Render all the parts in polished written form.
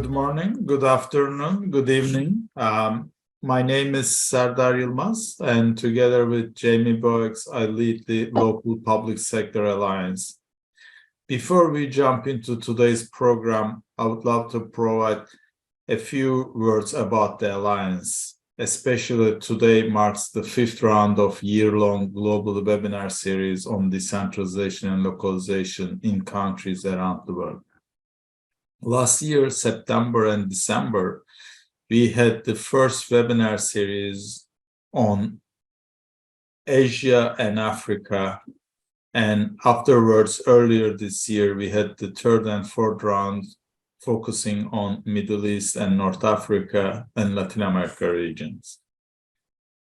Good morning, good afternoon, good evening. My name is Serdar Yılmaz, and together with Jamie Boex, I lead the Local Public Sector Alliance. Before we jump into today's program, I would love to provide a few words about the Alliance. Especially today marks the fifth round of year-long global webinar series on decentralization and localization in countries around the world. Last year, September and December, we had the first webinar series on Asia and Africa. And afterwards, earlier this year, we had the third and fourth round focusing on Middle East and North Africa and Latin America regions.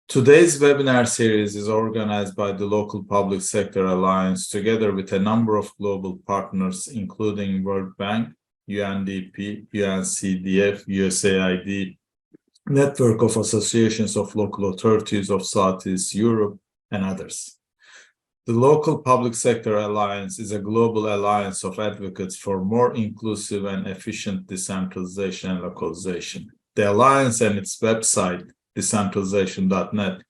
Today's webinar series is organized by the Local Public Sector Alliance together with a number of global partners, including World Bank, UNDP, UNCDF, USAID, Network of Associations of Local Authorities of Southeast Europe, and others. The Local Public Sector Alliance is a global alliance of advocates for more inclusive and efficient decentralization and localization. The alliance and its website, decentralization.net,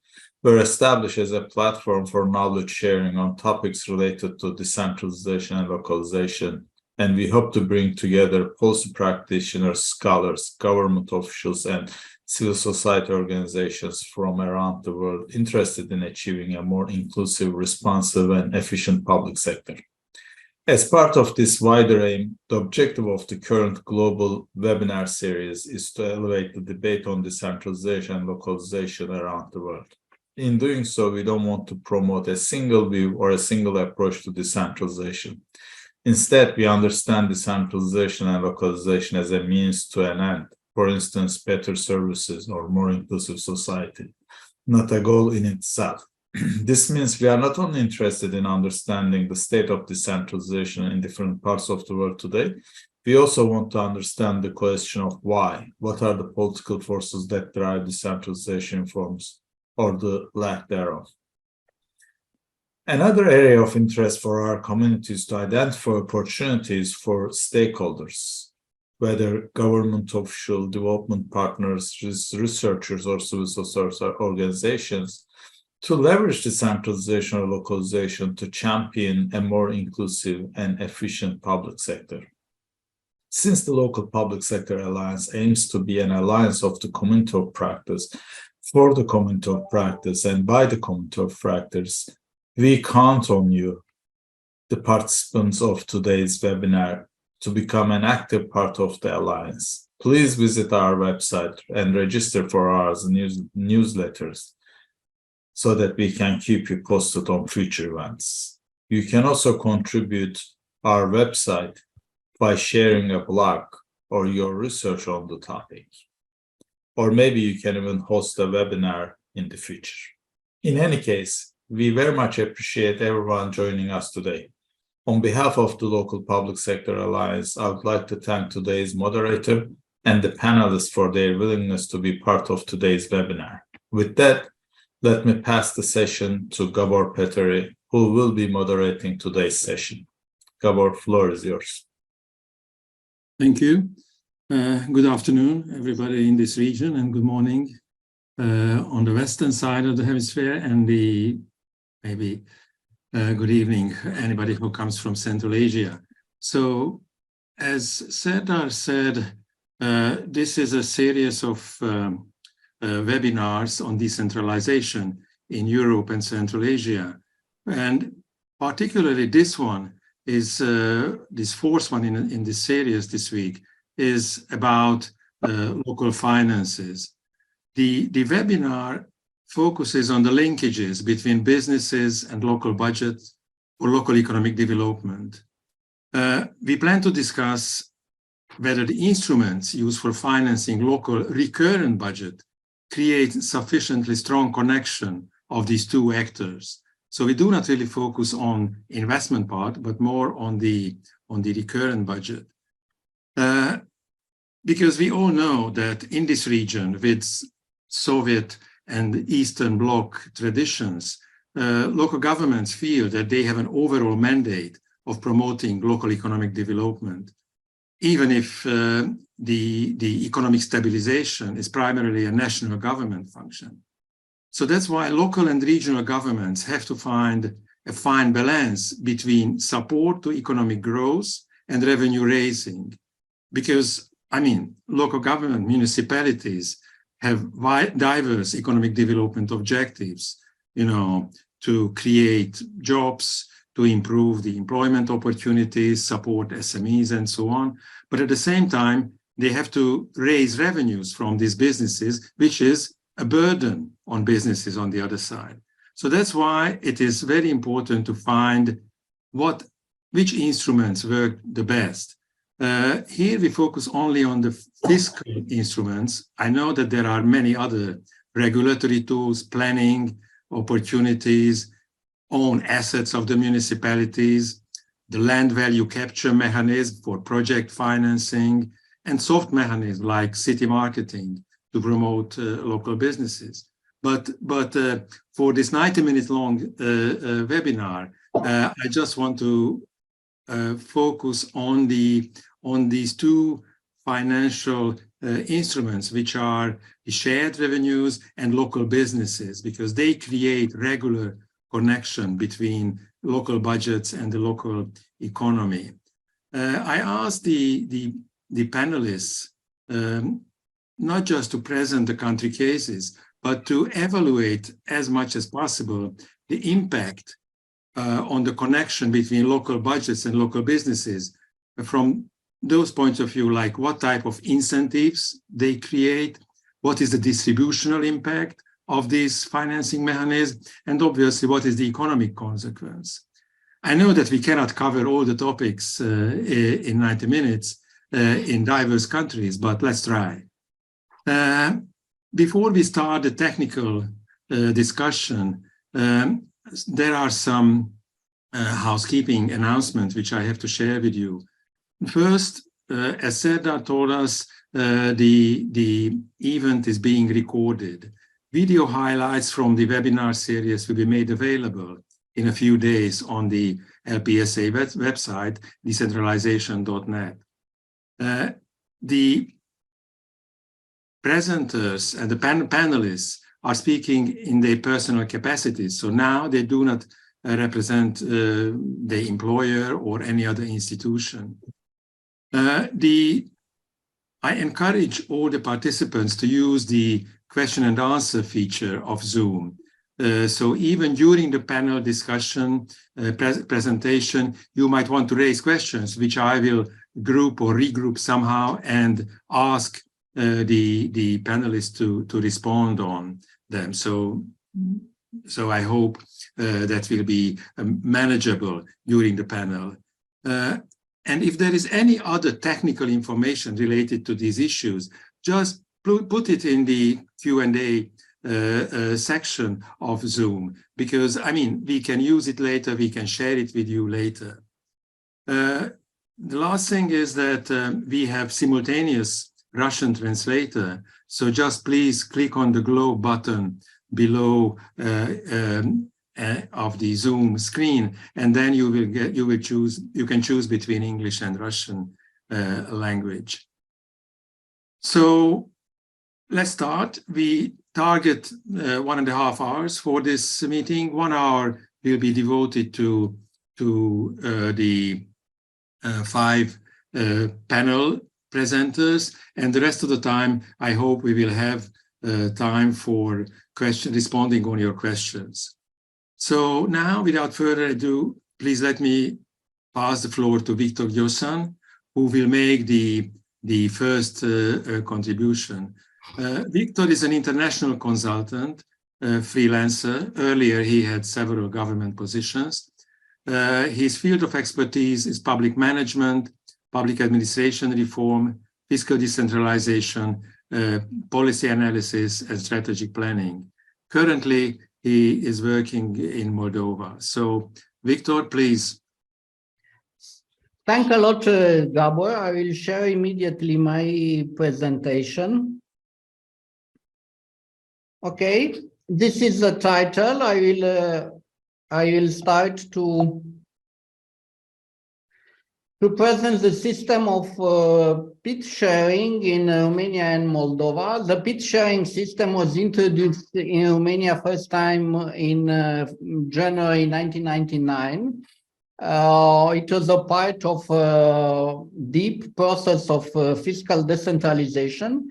were established as a platform for knowledge sharing on topics related to decentralization and localization, and we hope to bring together policy practitioners, scholars, government officials, and civil society organizations from around the world interested in achieving a more inclusive, responsive, and efficient public sector. As part of this wider aim, the objective of the current global webinar series is to elevate the debate on decentralization and localization around the world. In doing so, we don't want to promote a single view or a single approach to decentralization. Instead, we understand decentralization and localization as a means to an end. For instance, better services or more inclusive society, not a goal in itself. This means we are not only interested in understanding the state of decentralization in different parts of the world today, we also want to understand the question of why. What are the political forces that drive decentralization forms or the lack thereof? Another area of interest for our community is to identify opportunities for stakeholders, whether government official, development partners, researchers, or civil society organizations, to leverage decentralization or localization to champion a more inclusive and efficient public sector. Since the Local Public Sector Alliance aims to be an alliance of the community of practice, for the community of practice, and by the community of practice, we count on you, the participants of today's webinar, to become an active part of the Alliance. Please visit our website and register for our newsletters so that we can keep you posted on future events. You can also contribute our website by sharing a blog or your research on the topic. Or maybe you can even host a webinar in the future. In any case, we very much appreciate everyone joining us today. On behalf of the Local Public Sector Alliance, I would like to thank today's moderator and the panelists for their willingness to be part of today's webinar. With that, let me pass the session to Gabor Peteri, who will be moderating today's session. Gabor, floor is yours. Thank you. Good afternoon, everybody in this region, and good morning on the western side of the hemisphere, and maybe good evening, anybody who comes from Central Asia. So, as Serdar said, this is a series of webinars on decentralization in Europe and Central Asia. And particularly this one is, this fourth one in this series this week, is about local finances. The webinar focuses on the linkages between businesses and local budgets or local economic development. We plan to discuss whether the instruments used for financing local recurrent budget create sufficiently strong connection of these two actors. So we do not really focus on investment part, but more on the recurrent budget. Because we all know that in this region with Soviet and Eastern Bloc traditions, local governments feel that they have an overall mandate of promoting local economic development. even if the economic stabilization is primarily a national government function. So that's why local and regional governments have to find a fine balance between support to economic growth and revenue raising. Because, I mean, local government, municipalities have diverse economic development objectives, you know, to create jobs, to improve the employment opportunities, support SMEs, and so on. But at the same time, they have to raise revenues from these businesses, which is a burden on businesses on the other side. So that's why it is very important to find which instruments work the best. Here we focus only on the fiscal instruments. I know that there are many other regulatory tools, planning, opportunities, own assets of the municipalities, the land value capture mechanism for project financing, and soft mechanisms like city marketing to promote local businesses. But for this 90-minute long webinar, I just want to focus on these two financial instruments, which are the shared revenues and local businesses, because they create regular connection between local budgets and the local economy. I asked the panelists not just to present the country cases, but to evaluate as much as possible the impact on the connection between local budgets and local businesses from those points of view, like what type of incentives they create, what is the distributional impact of this financing mechanism, and obviously what is the economic consequence. I know that we cannot cover all the topics in 90 minutes in diverse countries, but let's try. Before we start the technical discussion, there are some housekeeping announcements which I have to share with you. First, as Serdar told us, the event is being recorded. Video highlights from the webinar series will be made available in a few days on the LPSA website, decentralization.net. The presenters and the panelists are speaking in their personal capacities. So now they do not represent the employer or any other institution. I encourage all the participants to use the question and answer feature of Zoom. So even during the panel discussion, presentation, you might want to raise questions, which I will group or regroup somehow and ask the panelists to respond on them. So I hope that will be manageable during the panel. And if there is any other technical information related to these issues, just put it in the Q&A section of Zoom, because, I mean, we can use it later, we can share it with you later. The last thing is that we have simultaneous Russian translator, so just please click on the globe button below of the Zoom screen, and then you can choose between English and Russian language. So let's start. We target 1.5 hours for this meeting. 1 hour will be devoted to the 5 panel presenters, and the rest of the time, I hope we will have time for responding on your questions. So now, without further ado, please let me pass the floor to Viktor Gyosan, who will make the first contribution. Viktor is an international consultant, freelancer. Earlier, he had several government positions. His field of expertise is public management, public administration reform, fiscal decentralization, policy analysis, and strategic planning. Currently, he is working in Moldova. So, Viktor, please. Thanks a lot, Gabor. I will share immediately my presentation. Okay, this is the title. I will start to to present the system of pit sharing in Romania and Moldova. The pit sharing system was introduced in Romania first time in January 1999. It was a part of a deep process of fiscal decentralization.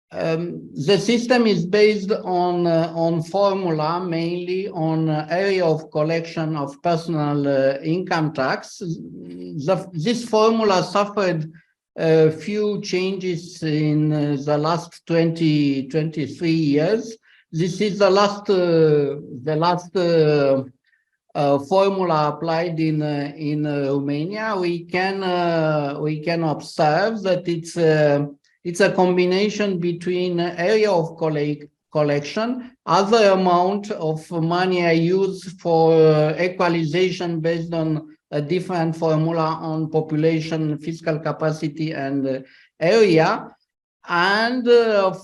The system is based on formula, mainly on area of collection of personal income tax. This formula suffered a few changes in the last 23 years. This is the last formula applied in Romania. We can observe that it's a combination between area of collection, other amount of money I use for equalization based on a different formula on population, fiscal capacity, and area. And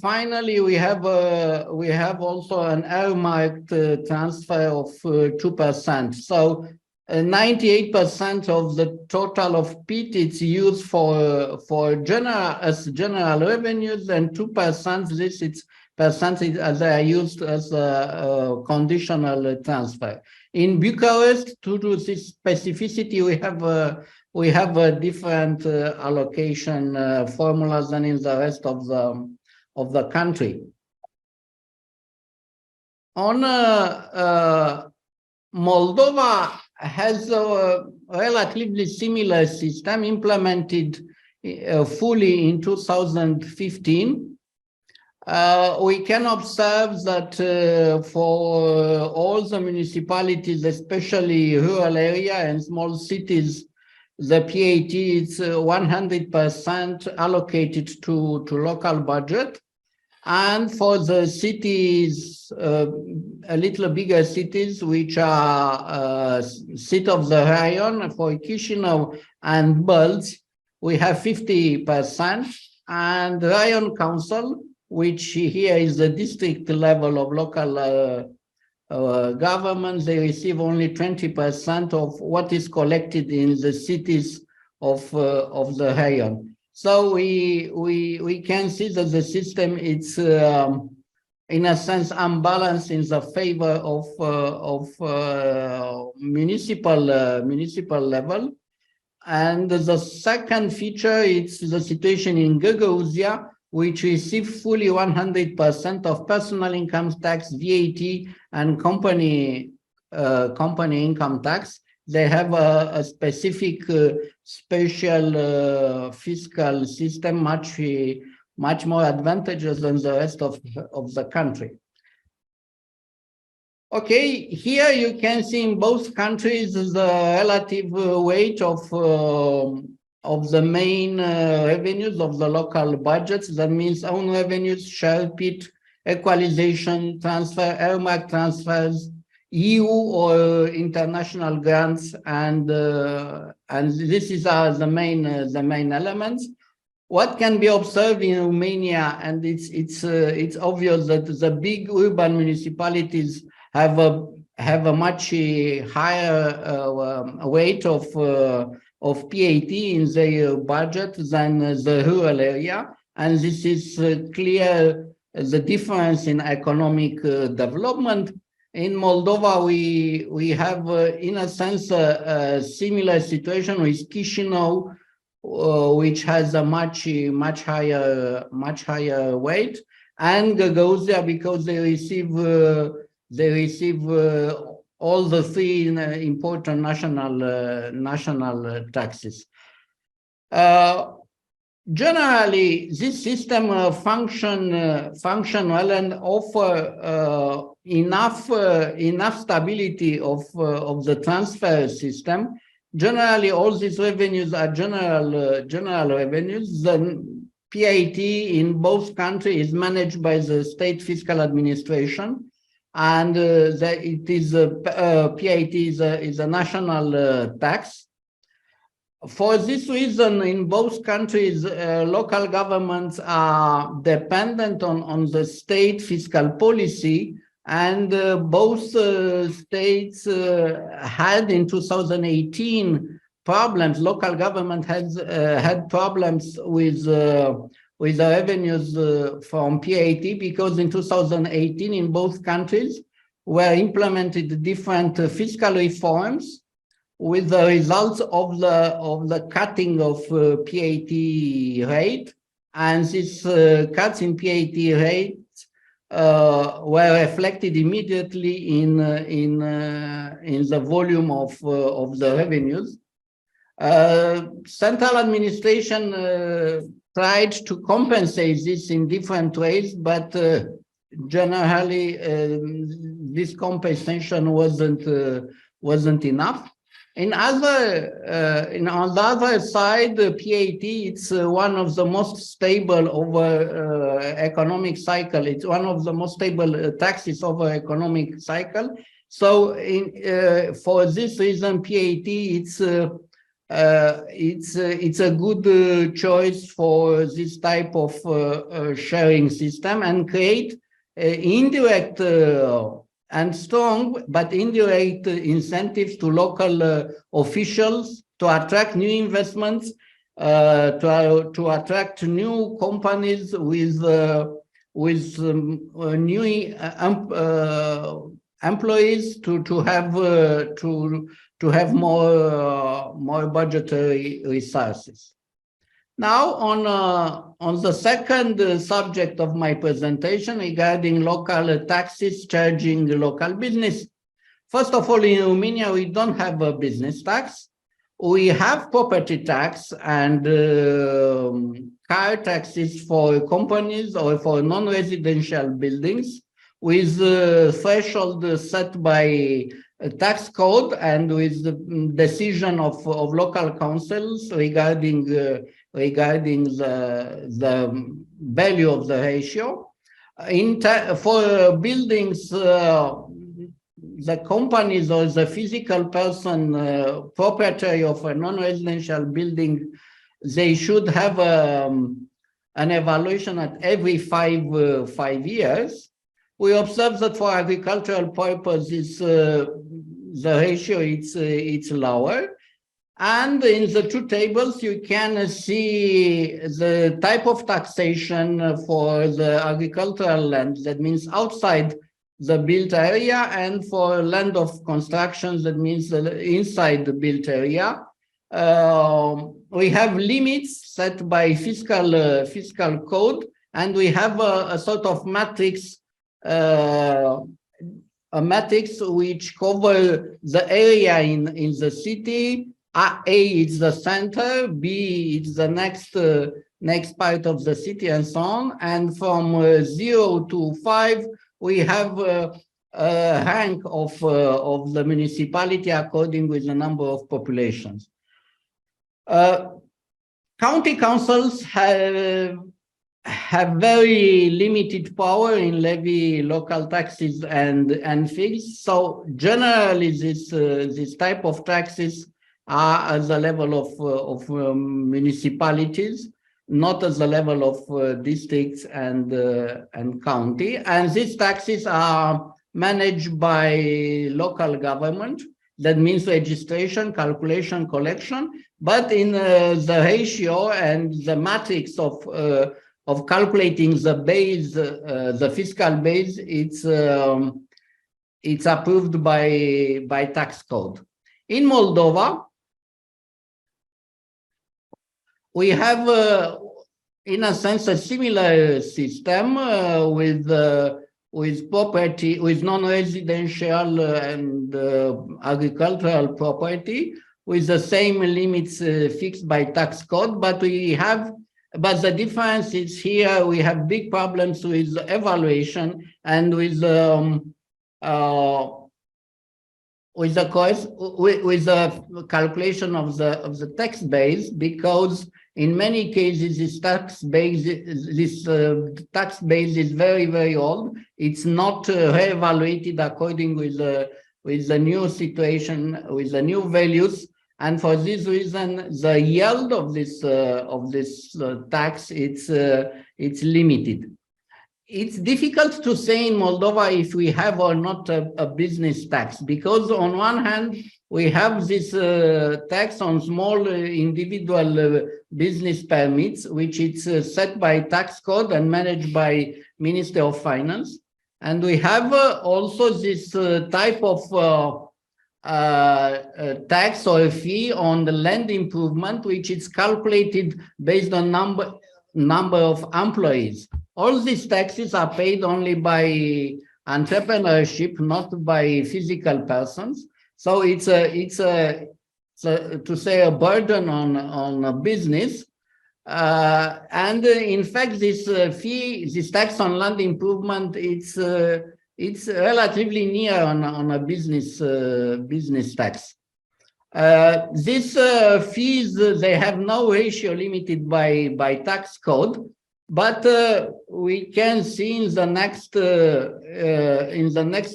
finally, we have also an earmarked transfer of 2%. So 98% of the total of PIT it's used for general revenues, and 2% this it's percentage as they are used as a conditional transfer. In Bucharest, due to this specificity, we have a different allocation formulas than in the rest of the country. On Moldova has a relatively similar system implemented fully in 2015. We can observe that for all the municipalities, especially rural area and small cities, the PAT is 100% allocated to local budget. And for the cities, a little bigger cities, which are seat of the rayon, for Chisinau and Bălți, we have 50%. And rayon council, which here is the district level of local government, they receive only 20% of what is collected in the cities of the rayon. So we can see that the system is in a sense unbalanced in the favor of municipal level. And the second feature is the situation in Gagauzia, which receive fully 100% of personal income tax, VAT, and company income tax. They have a specific special fiscal system, much more advantageous than the rest of the country. Okay, here you can see in both countries the relative weight of the main revenues of the local budgets. That means own revenues, share PIT, equalization, transfer, earmarked transfers, EU or international grants, and this is the main elements. What can be observed in Romania, and it's obvious that the big urban municipalities have a much higher weight of PAT in their budget than the rural area, and this is clear the difference in economic development. In Moldova, we have, in a sense, a similar situation with Chisinau, which has a much higher weight, and Gagauzia, because they receive all the three important national taxes. Generally, this system function well and offer enough stability of the transfer system. Generally, all these revenues are general revenues. The PAT in both countries is managed by the state fiscal administration, and PAT is a national tax. For this reason, in both countries, local governments are dependent on the state fiscal policy, and both states had in 2018 problems. Local government has had problems with the revenues from PAT, because in 2018 in both countries were implemented different fiscal reforms, with the results of the cutting of PAT rate, and these cuts in PAT rate were reflected immediately in the volume of the revenues. Central administration tried to compensate this in different ways, but generally this compensation wasn't enough. On the other side, the PAT, it's one of the most stable over economic cycle. It's one of the most stable taxes over economic cycle. So for this reason, PAT, it's a good choice for this type of sharing system, and create indirect and strong but indirect incentives to local officials to attract new investments, to attract new companies with new employees, to have more budgetary resources. Now, on the second subject of my presentation regarding local taxes charging local business. First of all, in Romania, we don't have a business tax. We have property tax and car taxes for companies or for non-residential buildings, with threshold set by a tax code and with the decision of local councils regarding the value of the ratio. For buildings, the companies or the physical person proprietary of a non-residential building, they should have an evaluation at every 5 years. We observe that for agricultural purposes, the ratio it's lower. And in the two tables, you can see the type of taxation for the agricultural land, that means outside the built area, and for land of construction, that means inside the built area. We have limits set by fiscal code, and we have a sort of matrix, a matrix which cover the area in the city. A is the center, B is the next part of the city, and so on. And from 0 to 5, we have a rank of the municipality according with the number of populations. County councils have very limited power in levy local taxes and fees. So generally, this type of taxes are at the level of municipalities, not at the level of districts and county. And these taxes are managed by local government. That means registration, calculation, collection. But in the ratio and the matrix of calculating the base, the fiscal base, it's approved by tax code. In Moldova, we have, in a sense, a similar system with property, with non-residential and agricultural property, with the same limits fixed by tax code. But the difference is here we have big problems with evaluation and with the calculation of the tax base, because in many cases this tax base is very, very old. It's not re-evaluated according with the new situation, with the new values, and for this reason the yield of this tax it's limited. it's difficult to say in Moldova if we have or not a business tax, because on one hand, we have this tax on small individual business permits, which is set by tax code and managed by Ministry of Finance. And we have also this type of tax or fee on the land improvement, which is calculated based on number of employees. All these taxes are paid only by entrepreneurship, not by physical persons. So it's to say a burden on a business. And in fact, this this tax on land improvement, it's relatively near on a business tax. These fees, they have no ratio limited by tax code, but we can see in the next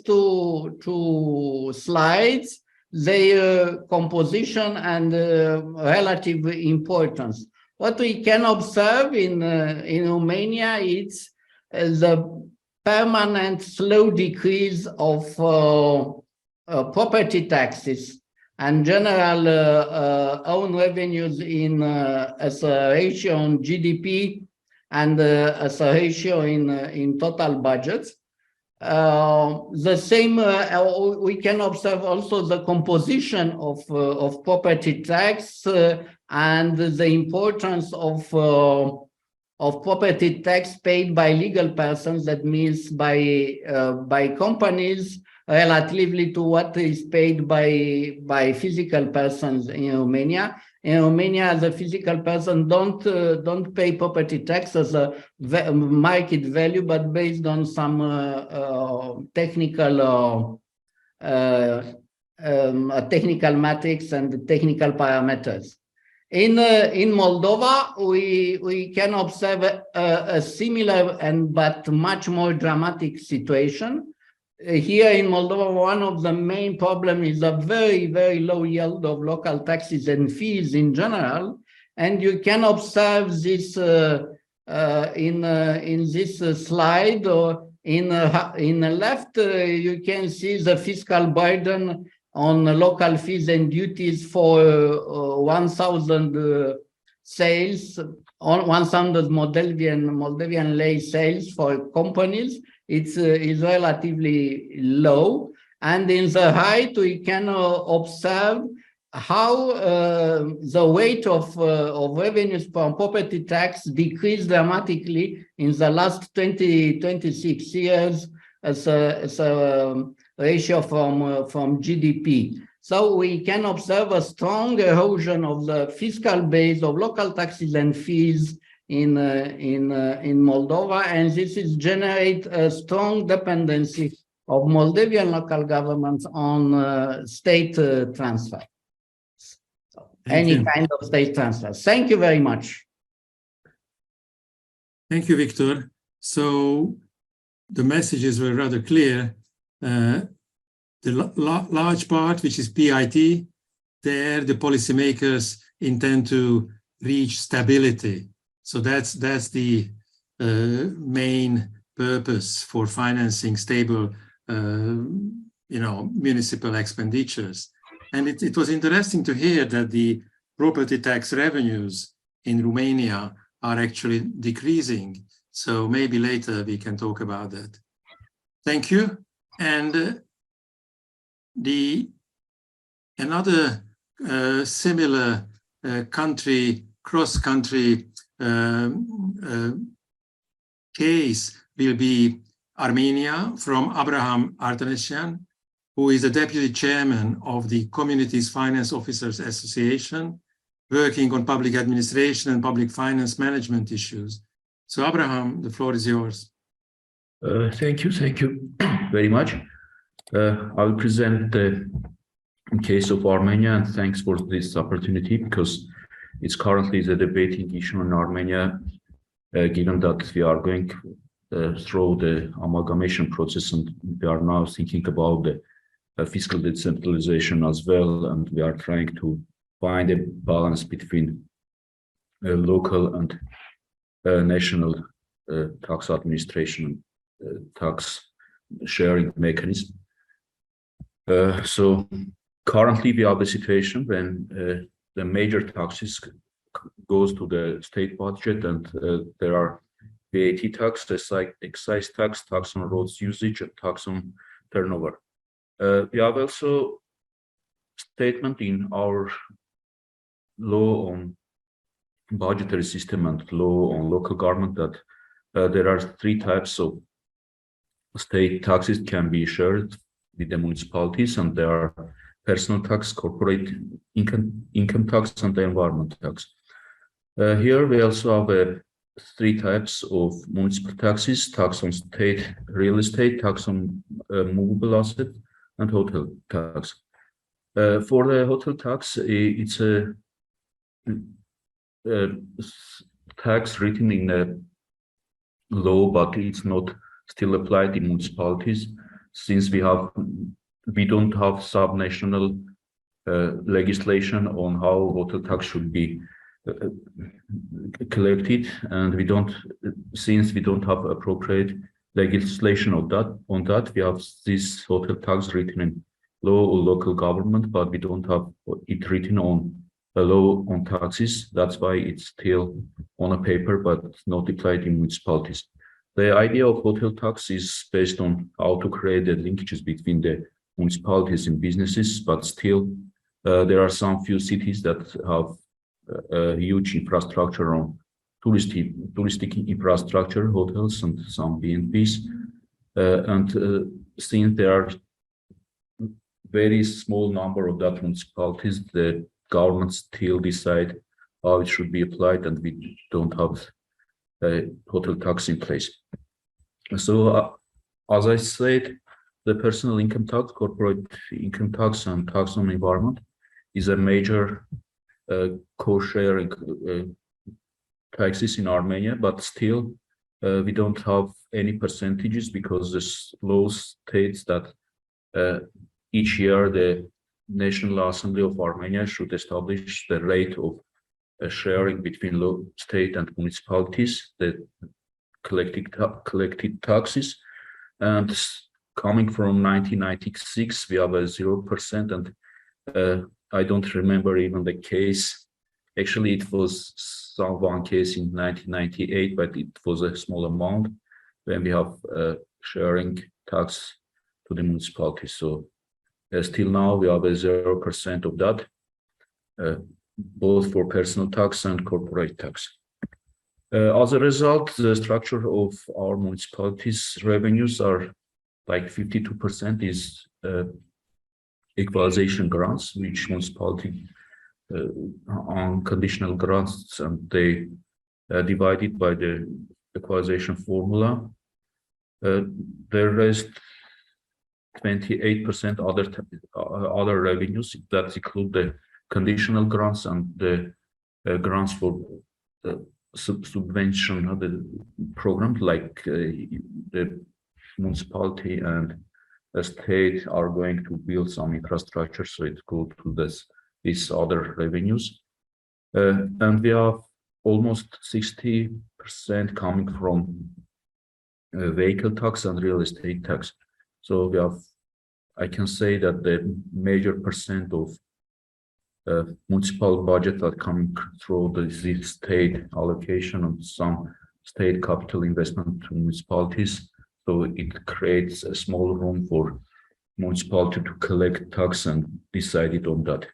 two slides their composition and relative importance. What we can observe in Romania is the permanent slow decrease of property taxes and general own revenues as a ratio on GDP and as a ratio in total budgets. The same, we can observe also the composition of property tax and the importance of property tax paid by legal persons, that means by companies, relatively to what is paid by physical persons in Romania. In Romania, the physical person don't pay property tax as a market value, but based on some technical matrix and technical parameters. In Moldova, we can observe a similar but much more dramatic situation. Here in Moldova, one of the main problems is a very, very low yield of local taxes and fees in general. And you can observe this in this slide, or in the left, you can see the fiscal burden on local fees and duties for 1,000 sales, on 1,000 Moldovan lei sales for companies. It's relatively low. And in the right, we can observe how the weight of revenues from property tax decreased dramatically in the last 26 years as a ratio from GDP. So we can observe a strong erosion of the fiscal base of local taxes and fees in Moldova, and this is generate a strong dependency of Moldovan local governments on state transfer. Any kind of state transfer. Thank you very much. Thank you, Victor. So the messages were rather clear. The large part, which is PIT, there the policymakers intend to reach stability. So that's the main purpose for financing stable, municipal expenditures. And it was interesting to hear that the property tax revenues in Romania are actually decreasing. So maybe later we can talk about that. Thank you. And another similar cross-country case will be Armenia, from Abraham Artanesyan, who is the deputy chairman of the Communities Finance Officers Association, working on public administration and public finance management issues. So Abraham, the floor is yours. Thank you very much. I will present the case of Armenia, and thanks for this opportunity, because it's currently the debating issue in Armenia, given that we are going through the amalgamation process, and we are now thinking about the fiscal decentralization as well, and we are trying to find a balance between local and national tax administration tax sharing mechanism. So currently we have a situation when the major taxes goes to the state budget, and there are VAT tax, excise tax, tax on roads usage, and tax on turnover. We have also statement in our law on budgetary system and law on local government that there are 3 types of state taxes can be shared with the municipalities, and there are personal tax, corporate income tax, and the environment tax. Here we also have 3 types of municipal taxes: tax on state real estate, tax on movable asset, and hotel tax. For the hotel tax, it's a tax written in a law, but it's not still applied in municipalities, since we don't have subnational legislation on how hotel tax should be collected, and since we don't have appropriate legislation on that, we have this hotel tax written in law or local government, but we don't have it written on a law on taxes. That's why it's still on a paper, but not applied in municipalities. The idea of hotel tax is based on how to create the linkages between the municipalities and businesses, but still there are some few cities that have a huge infrastructure on touristic infrastructure, hotels, and some B&Bs. Since there are very small number of that municipalities, the government still decide how it should be applied, and we don't have a hotel tax in place. So as I said, the personal income tax, corporate income tax, and tax on environment is a major co-sharing taxes in Armenia, but still we don't have any percentages, because this law states that each year the National Assembly of Armenia should establish the rate of sharing between state and municipalities, the collected taxes. And coming from 1996, we have a 0%, and I don't remember even the case. Actually, it was one case in 1998, but it was a small amount when we have sharing tax to the municipality. So still now we have a 0% of that, both for personal tax and corporate tax. As a result, the structure of our municipalities' revenues are like 52% is equalization grants, which municipality on conditional grants, and they divided by the equalization formula. The rest 28% other revenues that include the conditional grants and the grants for the subvention of the program, like the municipality and the state are going to build some infrastructure, so it goes to these other revenues. And we have almost 60% coming from vehicle tax and real estate tax. So we have, I can say that the major percent of municipal budget are coming through the state allocation and some state capital investment to municipalities. So it creates a small room for municipality to collect tax and decide on that.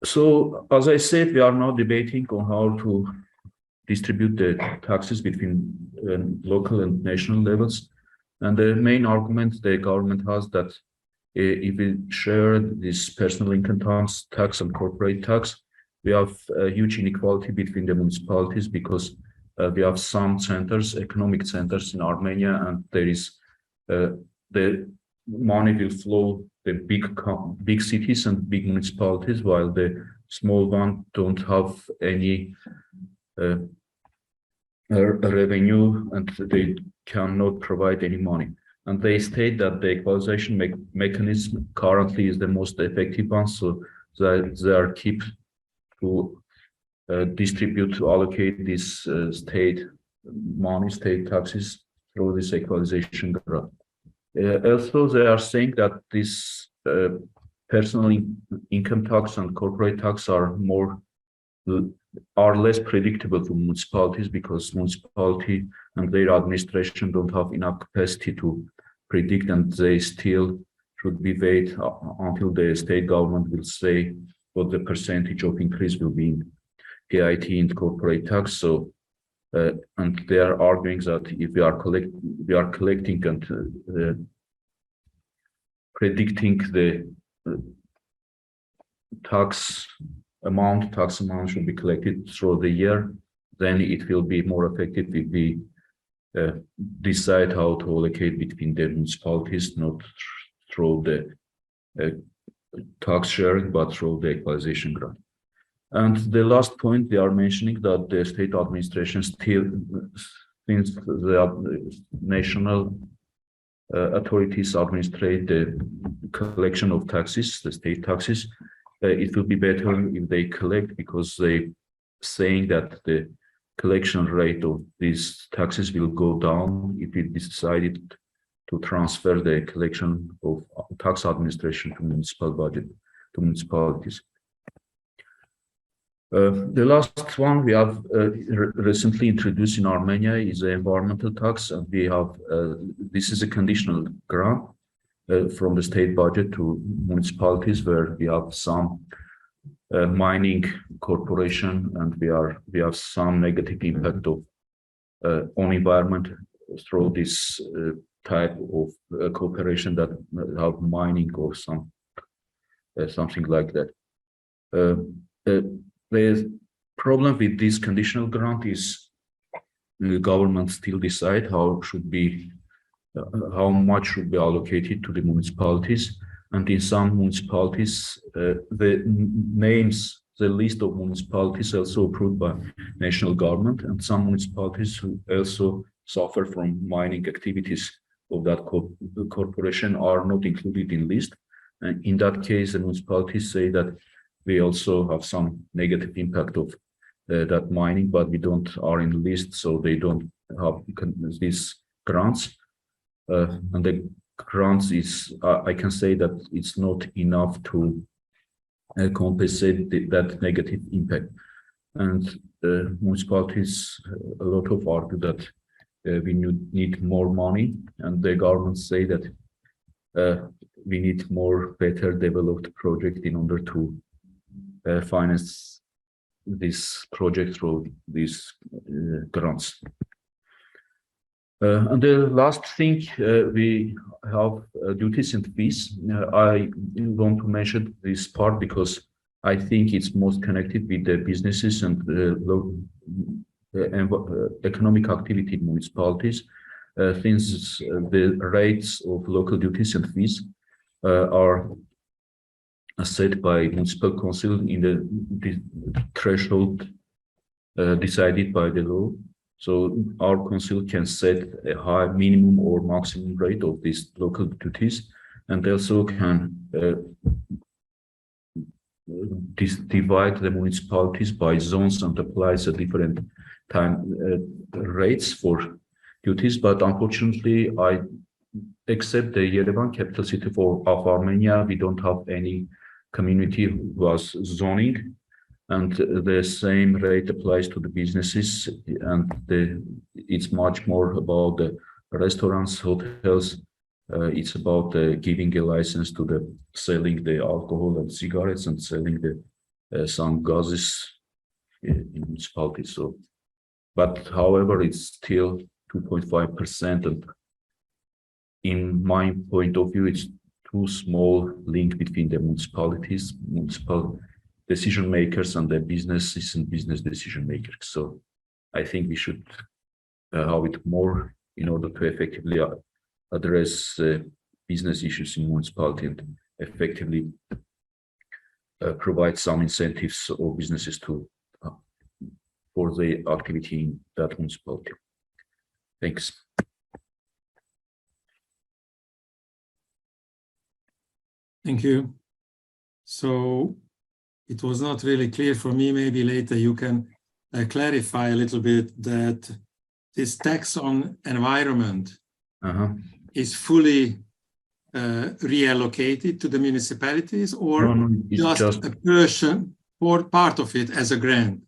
So as I said, we are now debating on how to distribute the taxes between local and national levels. And the main argument the government has that if we share this personal income tax and corporate tax, we have a huge inequality between the municipalities, because we have some centers, economic centers in Armenia, and there is the money will flow the big cities and big municipalities, while the small ones don't have any revenue, and they cannot provide any money. And they state that the equalization mechanism currently is the most effective one, so they are kept to distribute, to allocate this state money, state taxes, through this equalization grant. Also, they are saying that this personal income tax and corporate tax are less predictable for municipalities, because municipality and their administration don't have enough capacity to predict, and they still should be wait until the state government will say what the percentage of increase will be in PIT and corporate tax. So, and they are arguing that if we are collecting and predicting the tax amount should be collected through the year, then it will be more effective if we decide how to allocate between the municipalities, not through the tax sharing, but through the equalization grant. And the last point, they are mentioning that the state administration still, since the national authorities administrate the collection of taxes, the state taxes, it will be better if they collect, because they saying that the collection rate of these taxes will go down if we decided to transfer the collection of tax administration to municipal budget, to municipalities. The last one we have recently introduced in Armenia is the environmental tax, and we have this is a conditional grant from the state budget to municipalities, where we have some mining corporation, and we have some negative impact of on environment through this type of cooperation that have mining or something like that. The problem with this conditional grant is the government still decide how much should be allocated to the municipalities, and in some municipalities the list of municipalities also approved by national government, and some municipalities who also suffer from mining activities of that corporation are not included in list. And in that case, the municipalities say that we also have some negative impact of that mining, but we don't are in the list, so they don't have these grants. And the grants is, I can say that it's not enough to compensate that negative impact. And municipalities, a lot of argue that we need more money, and the government say that we need more better developed project in order to finance this project through these grants. And the last thing, we have duties and fees. I want to mention this part because I think it's most connected with the businesses and economic activity in municipalities, since the rates of local duties and fees are set by municipal council in the threshold decided by the law. So our council can set a high minimum or maximum rate of these local duties, and also can divide the municipalities by zones and applies a different time rates for duties. But unfortunately, except the Yerevan, capital city of Armenia, we don't have any community who was zoning, and the same rate applies to the businesses, and it's much more about the restaurants, hotels. It's about giving a license to the selling the alcohol and cigarettes and selling the some gases in municipalities. So, but however, it's still 2.5%, and in my point of view, it's too small link between the municipalities, municipal decision makers, and the businesses and business decision makers. So I think we should have it more in order to effectively address business issues in municipality and effectively provide some incentives for businesses to for the activity in that municipality. Thanks. Thank you. So it was not really clear for me. Maybe later you can clarify a little bit that this tax on environment Uh-huh. is fully reallocated to the municipalities, or No, it's just a portion or part of it as a grant?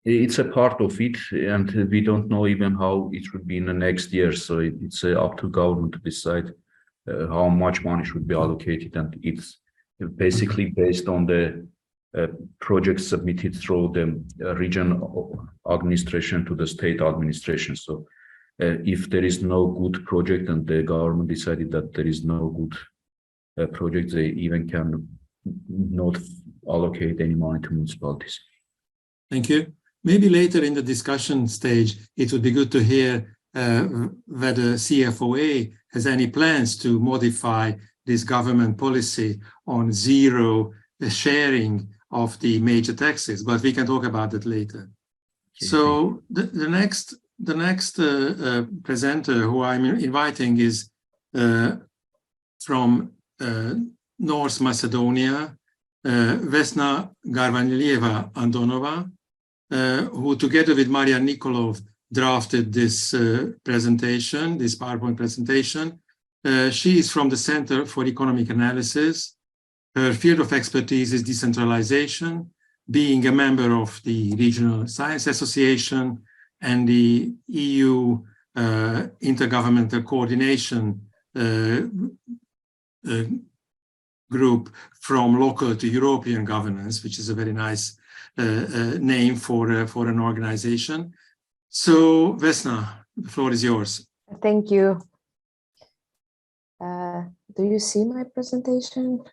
it's a part of it, and we don't know even how it should be in the next year. So it's up to government to decide how much money should be allocated, and it's basically based on the projects submitted through the region administration to the state administration. So if there is no good project and the government decided that there is no good project, they even can not allocate any money to municipalities. Thank you. Maybe later in the discussion stage, it would be good to hear whether CFOA has any plans to modify this government policy on zero sharing of the major taxes, but we can talk about that later. Okay. So the next presenter who I'm inviting is from North Macedonia, Vesna Garvanlieva-Andonova, who together with Marian Nikolov drafted this presentation, this PowerPoint presentation. She is from the Center for Economic Analysis. Her field of expertise is decentralization, being a member of the Regional Science Association and the EU Intergovernmental Coordination group from local to European governance, which is a very nice name for an organization. So, Vesna, the floor is yours. Thank you. Do you see my presentation?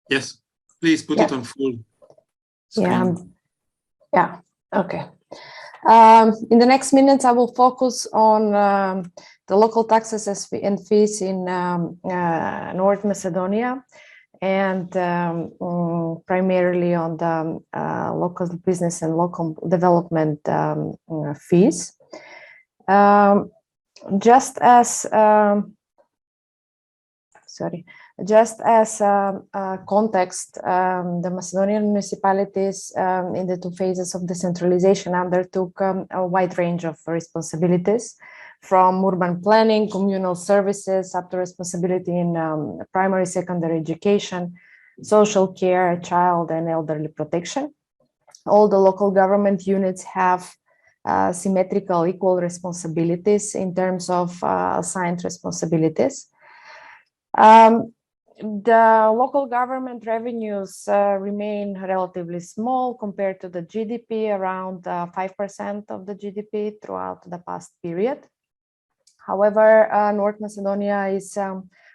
Yes, please put it on full screen. Yeah, okay. In the next minutes, I will focus on the local taxes and fees in North Macedonia, and primarily on the local business and local development fees. Just as context, the Macedonian municipalities in the two phases of decentralization undertook a wide range of responsibilities, from urban planning, communal services, up to responsibility in primary, secondary education, social care, child and elderly protection. All the local government units have symmetrical, equal responsibilities in terms of assigned responsibilities. The local government revenues remain relatively small compared to the GDP, around 5% of the GDP throughout the past period. However, North Macedonia is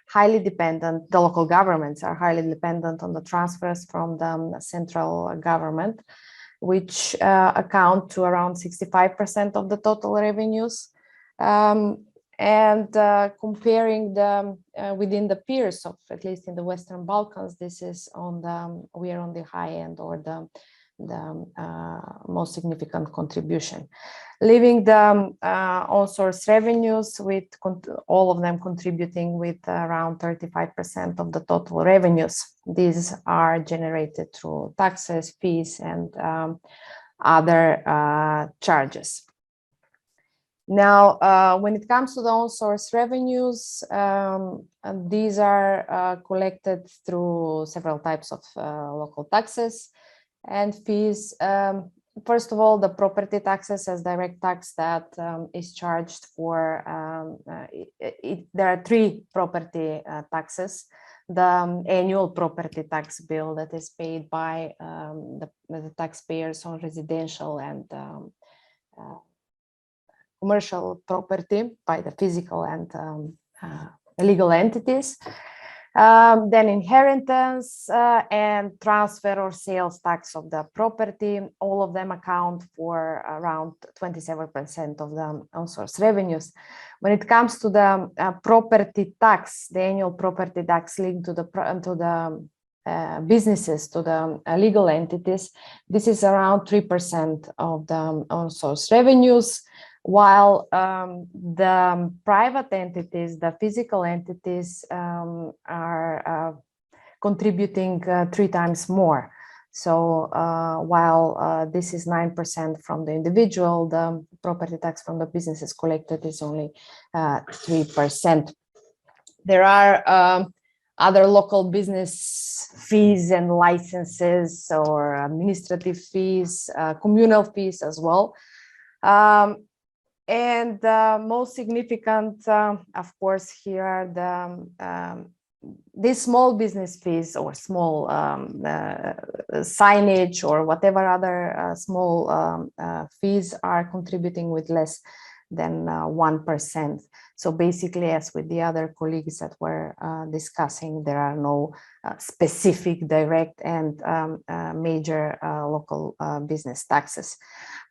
highly dependent, the local governments are highly dependent on the transfers from the central government, which account to around 65% of the total revenues. And comparing them within the peers of, at least in the Western Balkans, this is on the, we are on the high end, or the most significant contribution, leaving the on-source revenues with all of them contributing with around 35% of the total revenues. These are generated through taxes, fees, and other charges. Now, when it comes to the on-source revenues, these are collected through several types of local taxes and fees. First of all, the property taxes as direct tax that is charged for, there are three property taxes. The annual property tax bill that is paid by the taxpayers on residential and commercial property by the physical and legal entities. Then inheritance and transfer or sales tax of the property, all of them account for around 27% of the on-source revenues. When it comes to the property tax, the annual property tax linked to the businesses, to the legal entities, this is around 3% of the on-source revenues, while the private entities, the physical entities, are contributing 3 times more. So while this is 9% from the individual, the property tax from the businesses collected is only 3%. There are other local business fees and licenses or administrative fees, communal fees as well. And most significant, of course, here are the these small business fees or small signage or whatever other small fees are contributing with less than 1%. So basically, as with the other colleagues that were discussing, there are no specific direct and major local business taxes.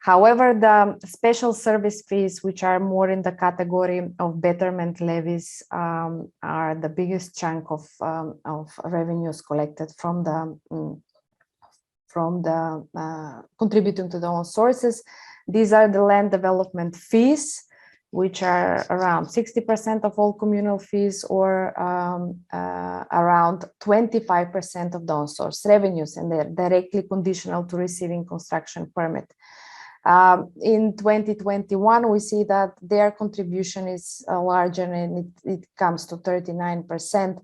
However, the special service fees, which are more in the category of betterment levies, are the biggest chunk of revenues collected from the contributing to the own sources. These are the land development fees, which are around 60% of all communal fees, or around 25% of the own source revenues, and they're directly conditional to receiving construction permit. In 2021, we see that their contribution is larger, and it comes to 39%,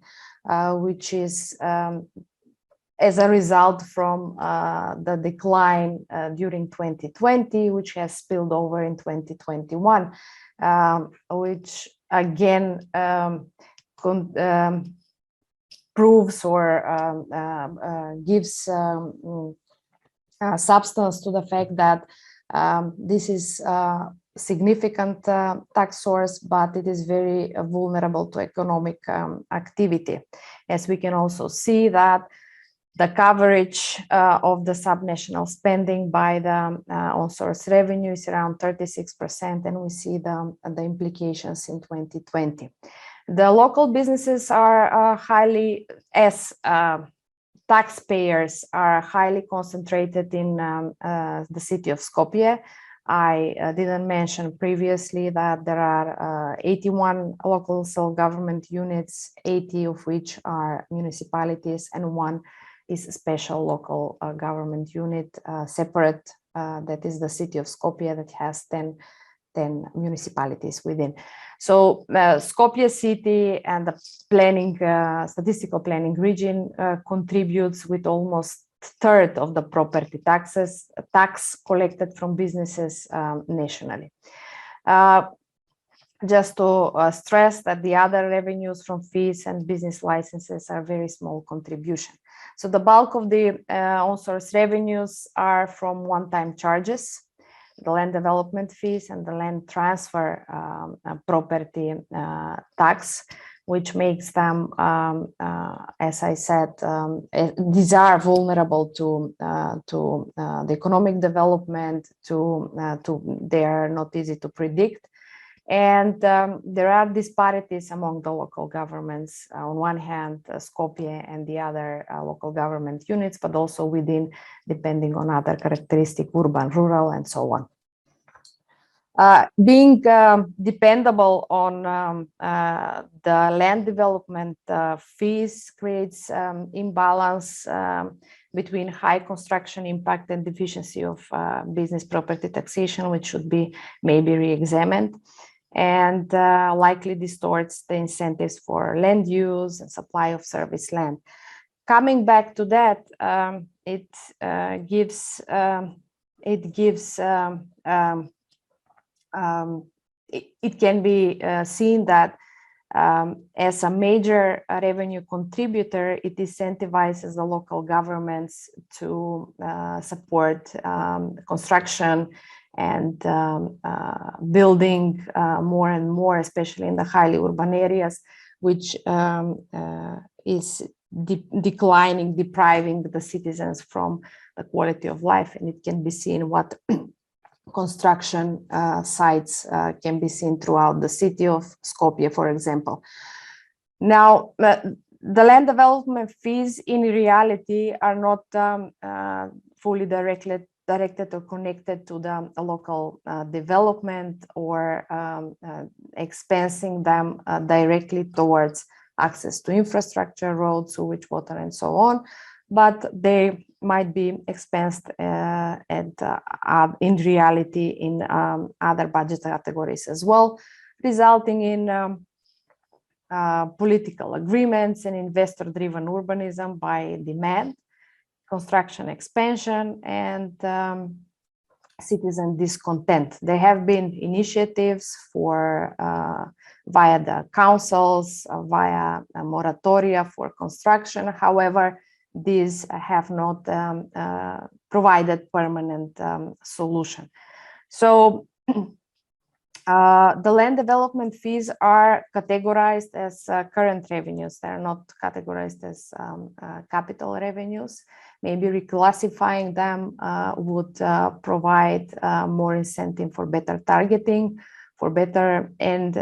which is as a result from the decline during 2020, which has spilled over in 2021, which again proves or gives substance to the fact that this is a significant tax source, but it is very vulnerable to economic activity. As we can also see that the coverage of the subnational spending by the on-source revenue is around 36%, and we see the implications in 2020. The local businesses are highly, as taxpayers, are highly concentrated in the city of Skopje. I didn't mention previously that there are 81 local self-government units, 80 of which are municipalities, and one is a special local government unit, separate, that is the city of Skopje, that has 10 municipalities within. So Skopje city and the planning, statistical planning region contributes with almost a third of the property tax collected from businesses nationally. Just to stress that the other revenues from fees and business licenses are very small contribution. So the bulk of the on-source revenues are from one-time charges, the land development fees, and the land transfer property tax, which makes them, as I said, these are vulnerable to the economic development. They are not easy to predict. And there are disparities among the local governments. On one hand, Skopje and the other local government units, but also within, depending on other characteristics, urban, rural, and so on. Being dependable on the land development fees creates imbalance between high construction impact and efficiency of business property taxation, which should be maybe re-examined, and likely distorts the incentives for land use and supply of service land. Coming back to that, it can be seen that as a major revenue contributor, it incentivizes the local governments to support construction and building more and more, especially in the highly urban areas, which is declining, depriving the citizens from the quality of life. And it can be seen what construction sites can be seen throughout the city of Skopje, for example. Now, the land development fees in reality are not fully directed or connected to the local development or expensing them directly towards access to infrastructure, roads, sewage, water, and so on. but they might be expensed in reality in other budget categories as well, resulting in political agreements and investor-driven urbanism by demand, construction expansion, and citizen discontent. There have been initiatives for via the councils, via a moratoria for construction. However, these have not provided permanent solution. So the land development fees are categorized as current revenues. They are not categorized as capital revenues. Maybe reclassifying them would provide more incentive for better targeting, for better and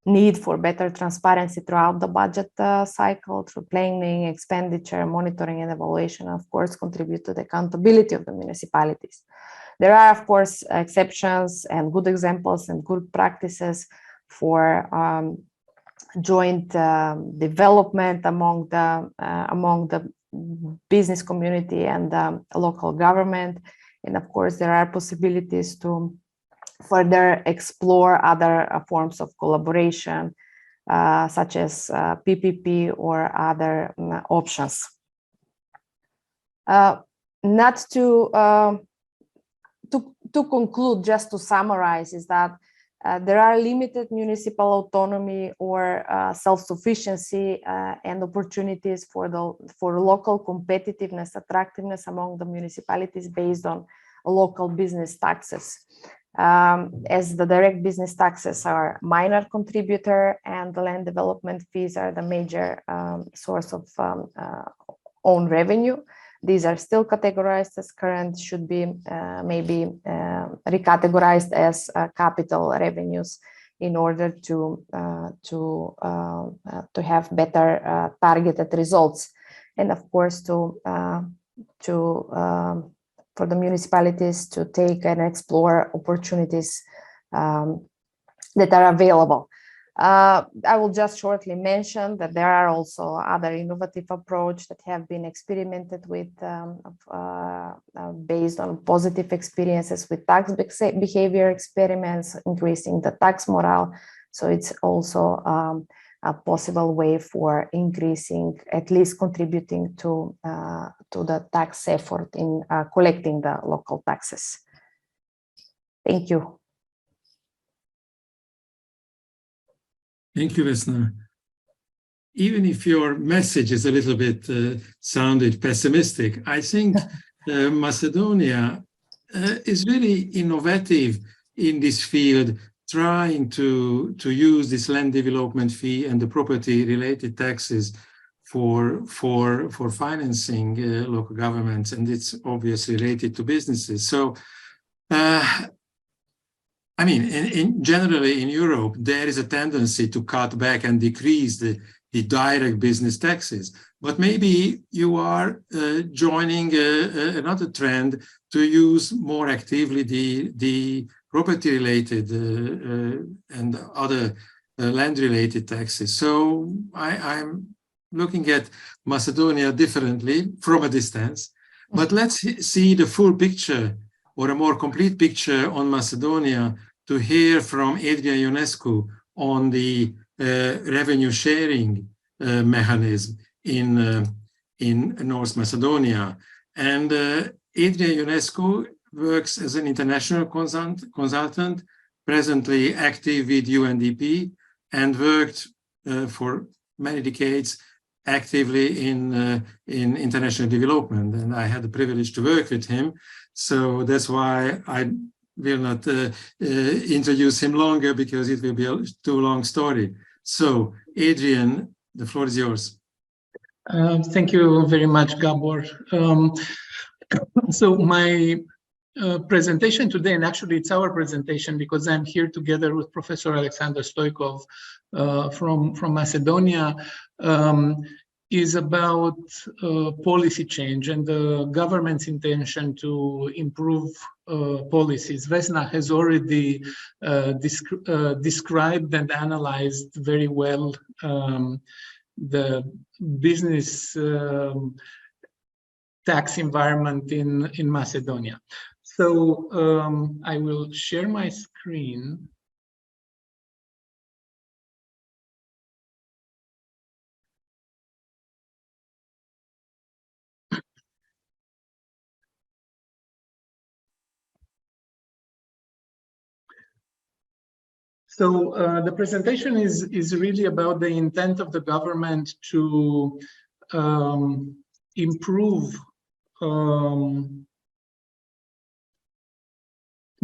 need for better transparency throughout the budget cycle through planning, expenditure, monitoring, and evaluation, of course, contribute to the accountability of the municipalities. There are, of course, exceptions and good examples and good practices for joint development among the business community and the local government. And of course, there are possibilities to further explore other forms of collaboration, such as PPP or other options. Not to conclude, just to summarize, is that there are limited municipal autonomy or self-sufficiency and opportunities for local competitiveness, attractiveness among the municipalities based on local business taxes. As the direct business taxes are minor contributor and the land development fees are the major source of own revenue. These are still categorized as current, should be maybe recategorized as capital revenues in order to have better targeted results, and of course for the municipalities to take and explore opportunities that are available. I will just shortly mention that there are also other innovative approaches that have been experimented with based on positive experiences with tax behavior experiments, increasing the tax morale. So it's also a possible way for increasing, at least contributing to the tax effort in collecting the local taxes. Thank you. Thank you, Vesna. Even if your message is a little bit sounded pessimistic, I think Macedonia is really innovative in this field, trying to use this land development fee and the property-related taxes for financing local governments, and it's obviously related to businesses. So, I mean, generally in Europe, there is a tendency to cut back and decrease the direct business taxes. But maybe you are joining another trend to use more actively the property-related and other land-related taxes. So I'm looking at Macedonia differently from a distance. But let's see the full picture, or a more complete picture on Macedonia, to hear from Adrian Ionescu on the revenue sharing mechanism in North Macedonia. And Adrian Ionescu works as an international consultant, presently active with UNDP, and worked for many decades actively in international development. And I had the privilege to work with him. So that's why I will not introduce him longer, because it will be a too long story. So, Adrian, the floor is yours. Thank you very much, Gabor. So my presentation today, and actually it's our presentation because I'm here together with Professor Alexander Stoikov from Macedonia, is about policy change and the government's intention to improve policies. Vesna has already described and analyzed very well the business tax environment in Macedonia. So I will share my screen. So the presentation is really about the intent of the government to improve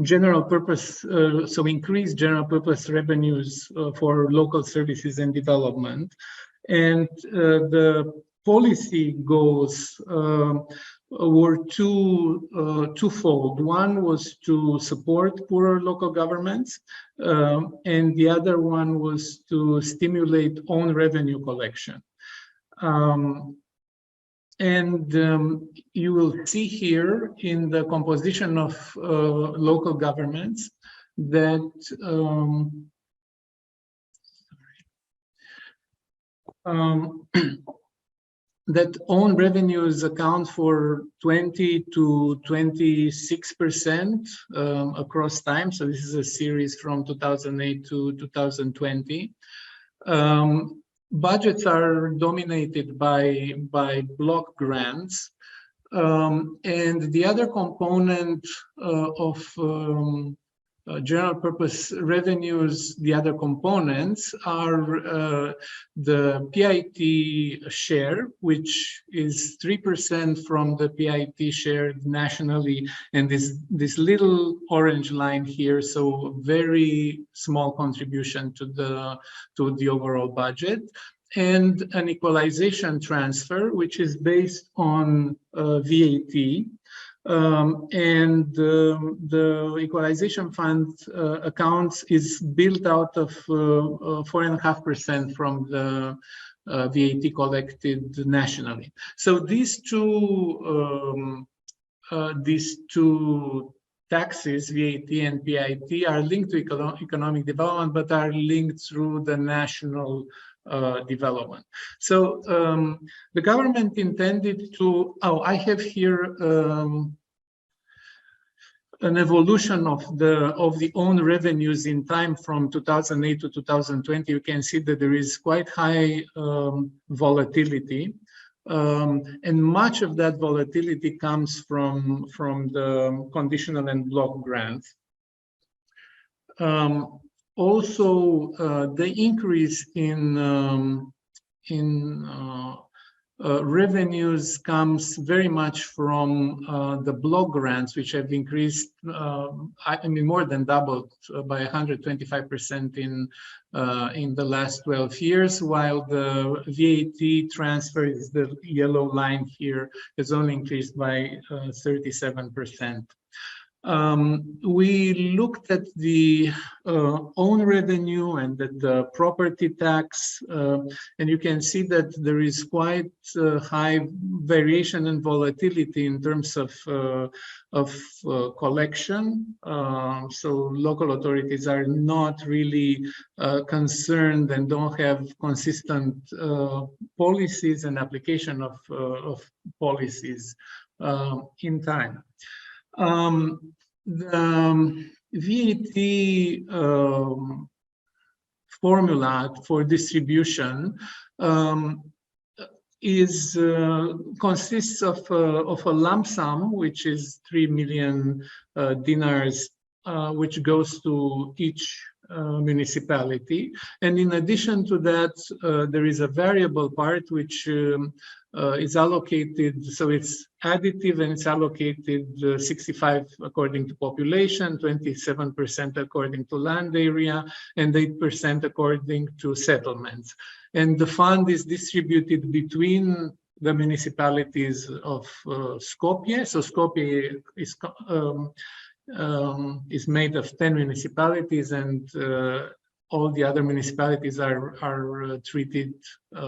general purpose, so increase general purpose revenues for local services and development. And the policy goals were twofold. One was to support poorer local governments, and the other one was to stimulate own revenue collection. You will see here in the composition of local governments that that own revenues account for 20 to 26% across time. So this is a series from 2008 to 2020. Budgets are dominated by block grants. And the other component of general purpose revenues, the other components are the PIT share, which is 3% from the PIT shared nationally, and this little orange line here, so very small contribution to the overall budget, and an equalization transfer, which is based on VAT. The equalization fund accounts is built out of 4.5% from the VAT collected nationally. So these two taxes, VAT and PIT, are linked to economic development, but are linked through the national development. So the government intended to, I have here an evolution of the own revenues in time from 2008 to 2020. You can see that there is quite high volatility. And much of that volatility comes from the conditional and block grants. Also, the increase in revenues comes very much from the block grants, which have increased, more than doubled by 125% in the last 12 years, while the VAT transfer, is the yellow line here, has only increased by 37%. We looked at the own revenue and at the property tax, and you can see that there is quite high variation and volatility in terms of collection. So local authorities are not really concerned and don't have consistent policies and application of policies in time. The VAT formula for distribution consists of a lump sum, which is 3 million dinars, which goes to each municipality. And in addition to that, there is a variable part which is allocated, so it's additive, and it's allocated 65 according to population, 27% according to land area, and 8% according to settlements. And the fund is distributed between the municipalities of Skopje. So Skopje is made of 10 municipalities, and all the other municipalities are treated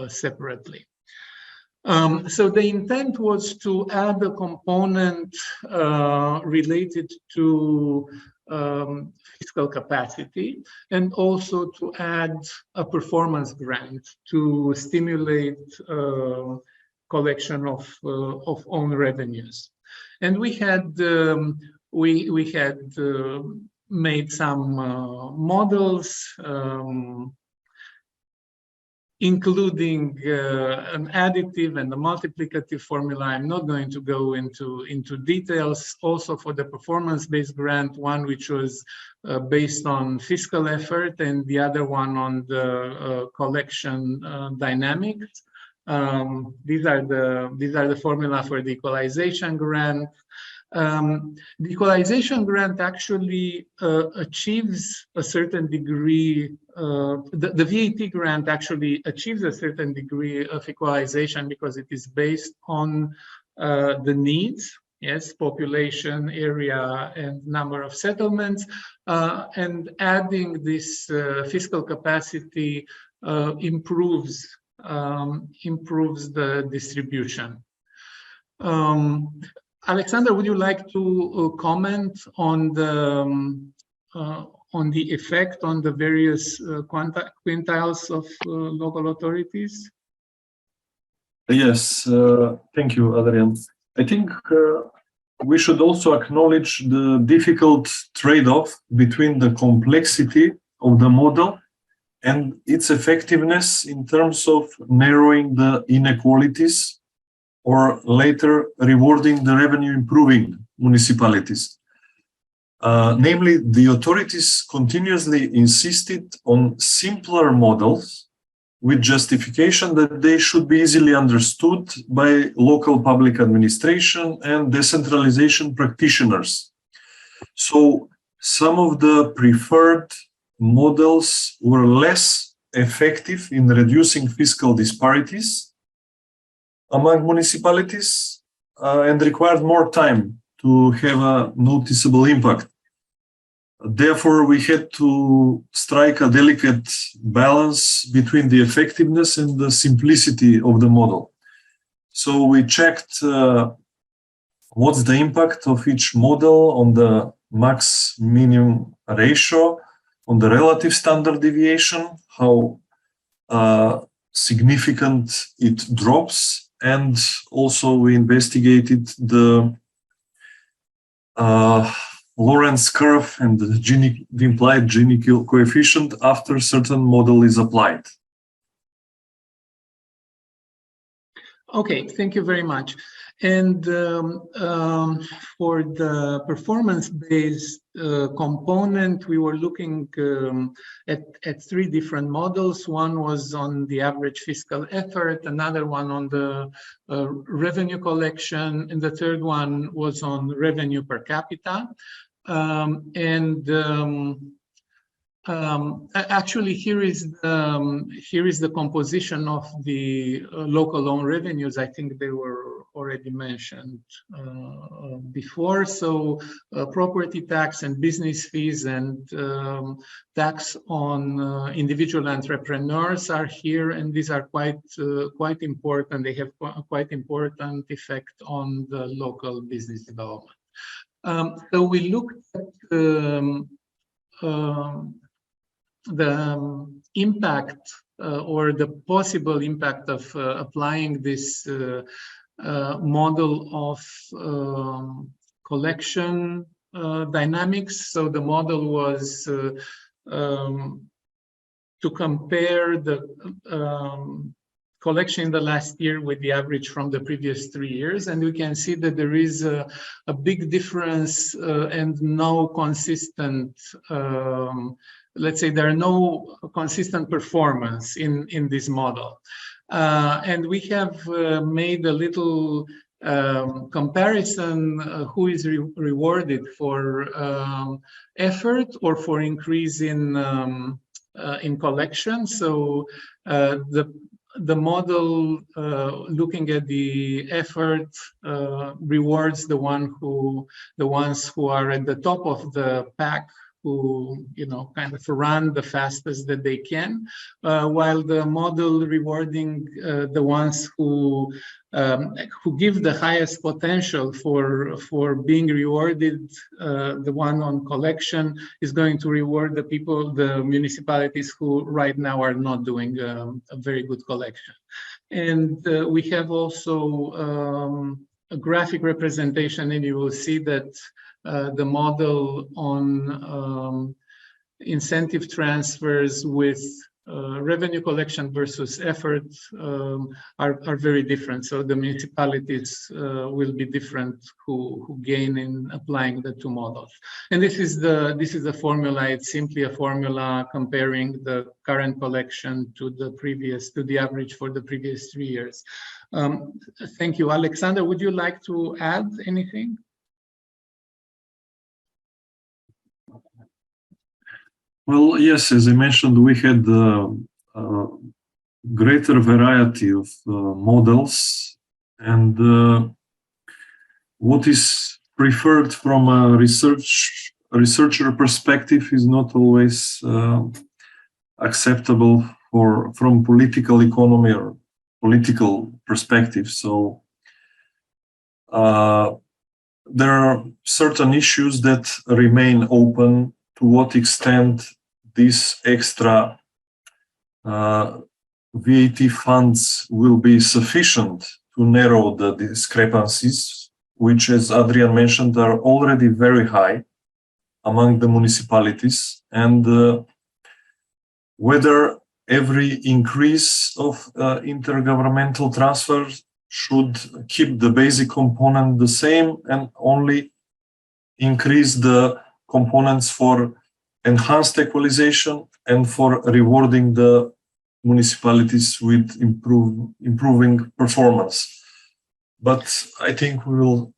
separately. So the intent was to add a component related to fiscal capacity, and also to add a performance grant to stimulate collection of own revenues. And we had made some models, including an additive and a multiplicative formula. I'm not going to go into details. Also for the performance-based grant, one which was based on fiscal effort and the other one on the collection dynamics. These are the formula for the equalization grant. The equalization grant actually achieves a certain degree, the VAT grant actually achieves a certain degree of equalization because it is based on the needs, yes, population, area, and number of settlements, and adding this fiscal capacity improves the distribution. Alexander, would you like to comment on the effect on the various quintiles of local authorities? Yes, thank you, Adrian. I think we should also acknowledge the difficult trade-off between the complexity of the model and its effectiveness in terms of narrowing the inequalities or later rewarding the revenue-improving municipalities. Namely, the authorities continuously insisted on simpler models with justification that they should be easily understood by local public administration and decentralization practitioners. So some of the preferred models were less effective in reducing fiscal disparities among municipalities and required more time to have a noticeable impact. Therefore, we had to strike a delicate balance between the effectiveness and the simplicity of the model. So we checked what's the impact of each model on the max-minimum ratio, on the relative standard deviation, how significant it drops, and also we investigated the Lorentz curve and the implied Gini coefficient after certain model is applied. Okay, thank you very much. And for the performance-based component, we were looking at three different models. One was on the average fiscal effort, another one on the revenue collection, and the third one was on revenue per capita. Actually, here is the composition of the local own revenues. I think they were already mentioned before. So property tax and business fees and tax on individual entrepreneurs are here, and these are quite important. They have quite important effect on the local business development. So we looked at the impact or the possible impact of applying this model of collection dynamics. So the model was to compare the collection in the last year with the average from the previous 3 years, and we can see that there is a big difference and no consistent let's say there are no consistent performance in this model. And we have made a little comparison who is rewarded for effort or for increase in collection. So the model looking at the effort rewards the ones who are at the top of the pack who kind of run the fastest that they can, while the model rewarding the ones who give the highest potential for being rewarded. The one on collection is going to reward the municipalities who right now are not doing a very good collection. And we have also a graphic representation, and you will see that the model on incentive transfers with revenue collection versus effort are very different. So the municipalities will be different who gain in applying the two models. And this is the formula. It's simply a formula comparing the current collection to the average for the previous 3 years. Thank you. Alexander, would you like to add anything? Well, yes, as I mentioned, we had a greater variety of models, and what is preferred from a researcher perspective is not always acceptable from political economy or political perspective. So there are certain issues that remain open. To what extent these extra VAT funds will be sufficient to narrow the discrepancies, which, as Adrian mentioned, are already very high among the municipalities, and whether every increase of intergovernmental transfers should keep the basic component the same and only increase the components for enhanced equalization and for rewarding the municipalities with improving performance. But I think we will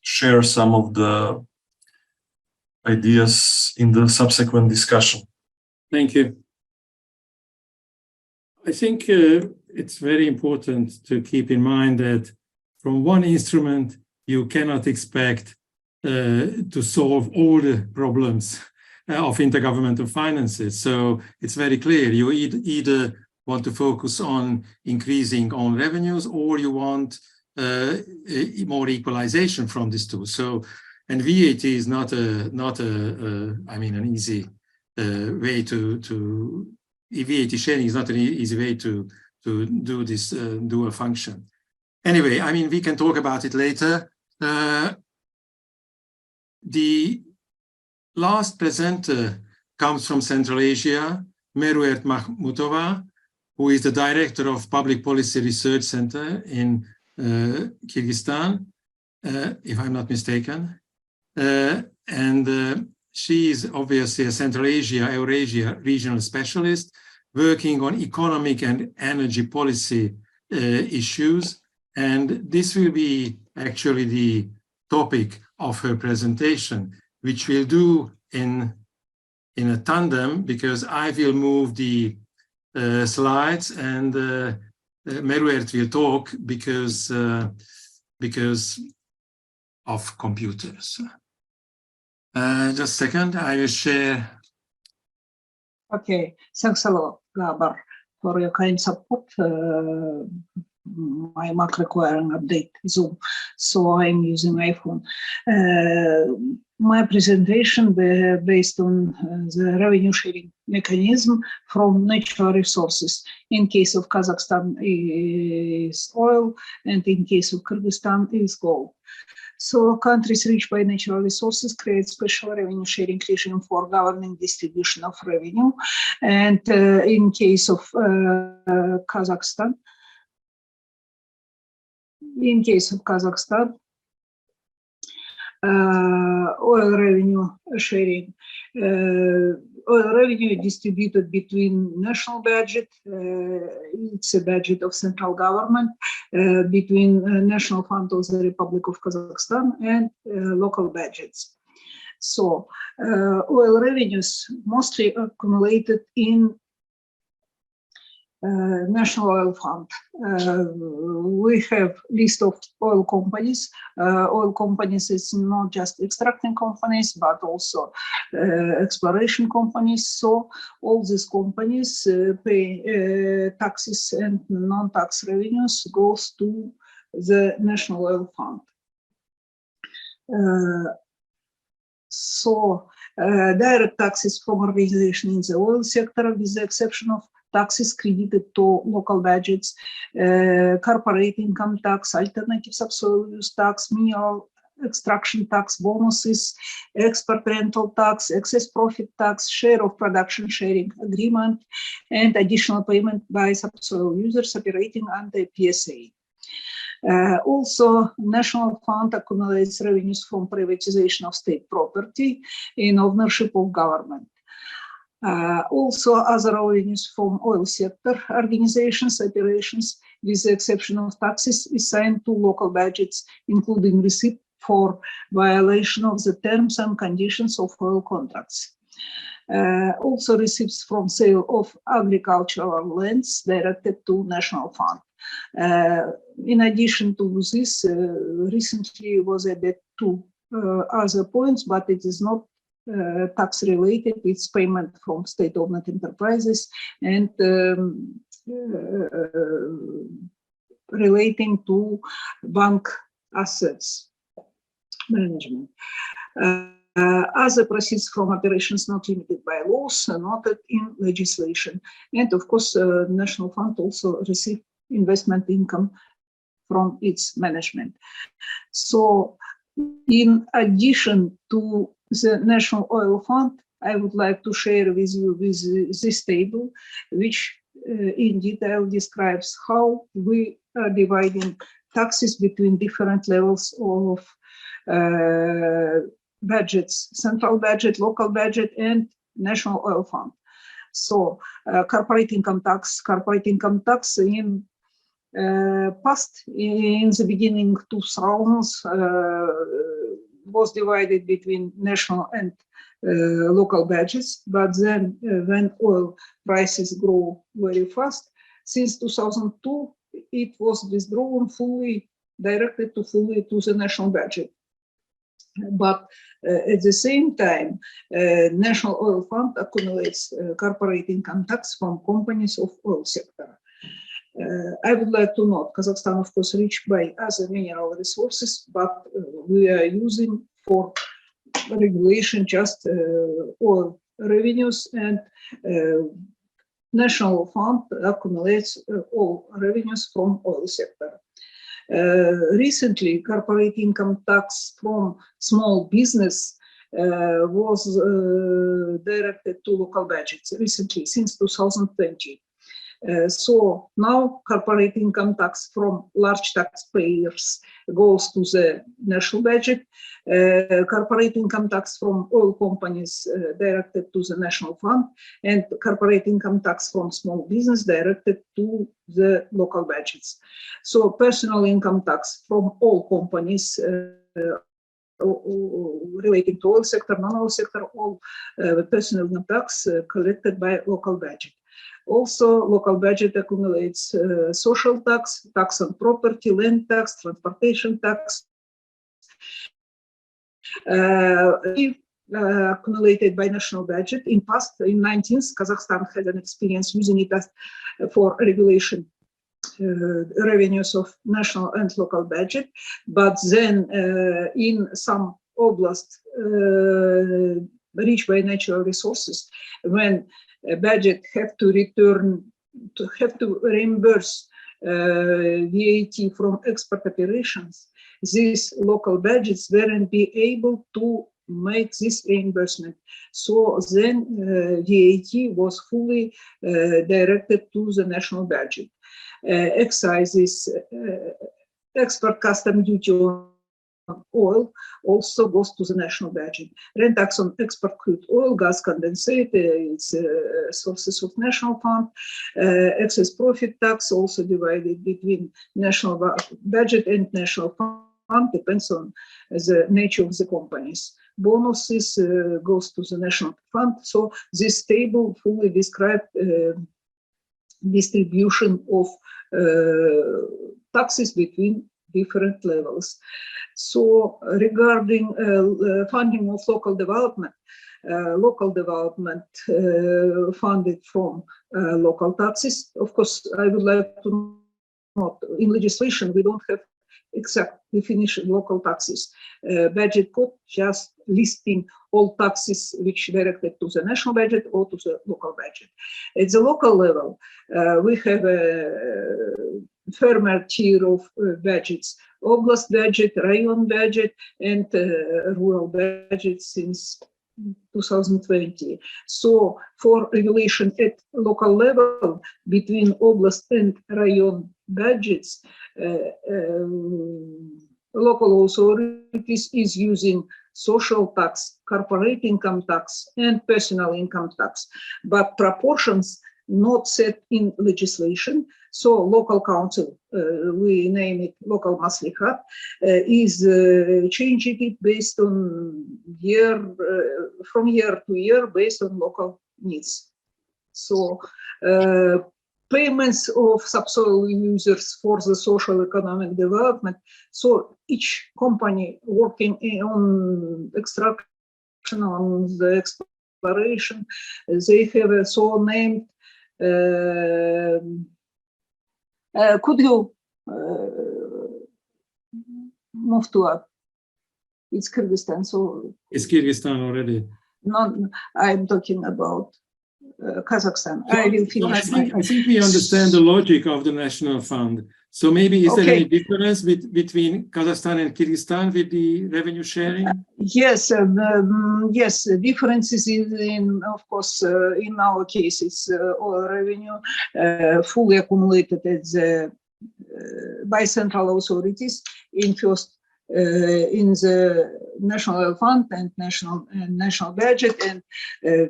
share some of the ideas in the subsequent discussion. Thank you. I think it's very important to keep in mind that from one instrument, you cannot expect to solve all the problems of intergovernmental finances. So it's very clear, you either want to focus on increasing own revenues, or you want more equalization from these two. So, and VAT is not an easy way to VAT sharing is not an easy way to do this dual function. Anyway, I mean, we can talk about it later. The last presenter comes from Central Asia, Meruert Mahmutova, who is the director of Public Policy Research Center in Kyrgyzstan, if I'm not mistaken. And she is obviously a Central Asia, Eurasia regional specialist working on economic and energy policy issues. And this will be actually the topic of her presentation, which we'll do in a tandem, because I will move the slides and Meruert will talk because of computers. Just a second, I will share. Okay, thanks a lot, Gabor, for your kind support. My Mac requiring update Zoom, so I'm using iPhone. My presentation based on the revenue sharing mechanism from natural resources. In case of Kazakhstan is oil, and in case of Kyrgyzstan is gold. So countries rich by natural resources create special revenue sharing regime for governing distribution of revenue. And in case of Kazakhstan, oil revenue sharing. Oil revenue distributed between national budget, it's a budget of central government, between National Fund of the Republic of Kazakhstan and local budgets. So oil revenues mostly accumulated in National Oil Fund. We have list of oil companies. Oil companies is not just extracting companies, but also exploration companies. So all these companies pay taxes and non-tax revenues goes to the National Oil Fund. Direct taxes from organization in the oil sector, with the exception of taxes credited to local budgets, corporate income tax, alternative subsoil use tax, mineral extraction tax, bonuses, export rental tax, excess profit tax, share of production sharing agreement, and additional payment by subsoil users operating under PSA. Also, National Fund accumulates revenues from privatization of state property in ownership of government. Also, other revenues from oil sector organizations, operations, with the exception of taxes, assigned to local budgets, including receipt for violation of the terms and conditions of oil contracts. Also, receipts from sale of agricultural lands directed to National Fund. In addition to this, recently was added two other points, but it is not tax related. It's payment from state-owned enterprises and relating to bank assets management. Other proceeds from operations not limited by laws noted in legislation. And of course, National Fund also received investment income from its management. So in addition to the National Oil Fund, I would like to share with you this table, which in detail describes how we are dividing taxes between different levels of budgets, central budget, local budget, and National Oil Fund. So corporate income tax in past, in the beginning 2000s, was divided between national and local budgets, but then when oil prices grow very fast, since 2002, it was withdrawn fully, directed to the national budget. But at the same time, National Oil Fund accumulates corporate income tax from companies of oil sector. I would like to note, Kazakhstan, of course, rich by other mineral resources, but we are using for regulation just oil revenues, and National Fund accumulates all revenues from oil sector. Recently, corporate income tax from small business was directed to local budgets, recently, since 2020. So now corporate income tax from large taxpayers goes to the national budget. Corporate income tax from oil companies directed to the National Fund, and corporate income tax from small business directed to the local budgets. So personal income tax from all companies relating to oil sector, non-oil sector, all personal income tax collected by local budget. Also, local budget accumulates social tax, tax on property, land tax, transportation tax, accumulated by national budget. In past, in 19th, Kazakhstan had an experience using it as for regulation revenues of national and local budget, but then in some oblasts rich by natural resources, when a budget have to reimburse VAT from export operations, these local budgets weren't be able to make this reimbursement. So then VAT was fully directed to the national budget. Excises, export custom duty on oil also goes to the national budget. Rent tax on export crude oil, gas condensate, it's sources of national fund. Excess profit tax also divided between national budget and national fund, depends on the nature of the companies. Bonuses goes to the national fund. So this table fully described distribution of taxes between different levels. So regarding funding of local development funded from local taxes. Of course, I would like to note, in legislation, we don't have exact definition of local taxes. Budget code just listing all taxes which directed to the national budget or to the local budget. At the local level, we have a firmer tier of budgets: oblast budget, rayon budget, and rural budget since 2020. So for regulation at local level between oblast and rayon budgets, local authorities is using social tax, corporate income tax, and personal income tax, but proportions not set in legislation. So local council, we name it local maslihat, is changing it based on from year to year based on local needs. So payments of subsoil users for the social economic development. So each company working on extraction, on the exploration, they have a so named. Could you move to up? It's Kyrgyzstan, so It's Kyrgyzstan already. no, I'm talking about Kazakhstan. I will finish. I think we understand the logic of the national fund. So maybe is there any difference between Kazakhstan and Kyrgyzstan with the revenue sharing? Yes, yes. The differences in of course, in our case, it's all revenue fully accumulated at the by central authorities in first in the national fund and national budget, and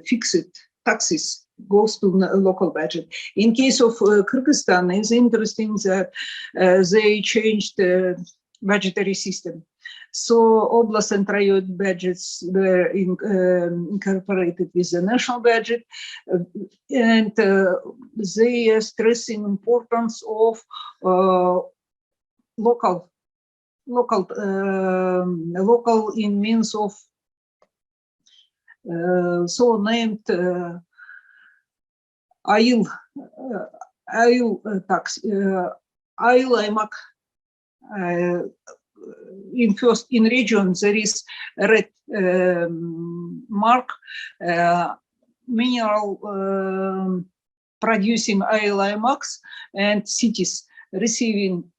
fixed taxes goes to local budget. In case of Kyrgyzstan, it's interesting that they changed the budgetary system. So oblast and rayon budgets were incorporated with the national budget, and they are stressing importance of local in means of so named AIL tax, AIL earmarked. In region there is a red mark, mineral producing AIL earmarks, and cities receiving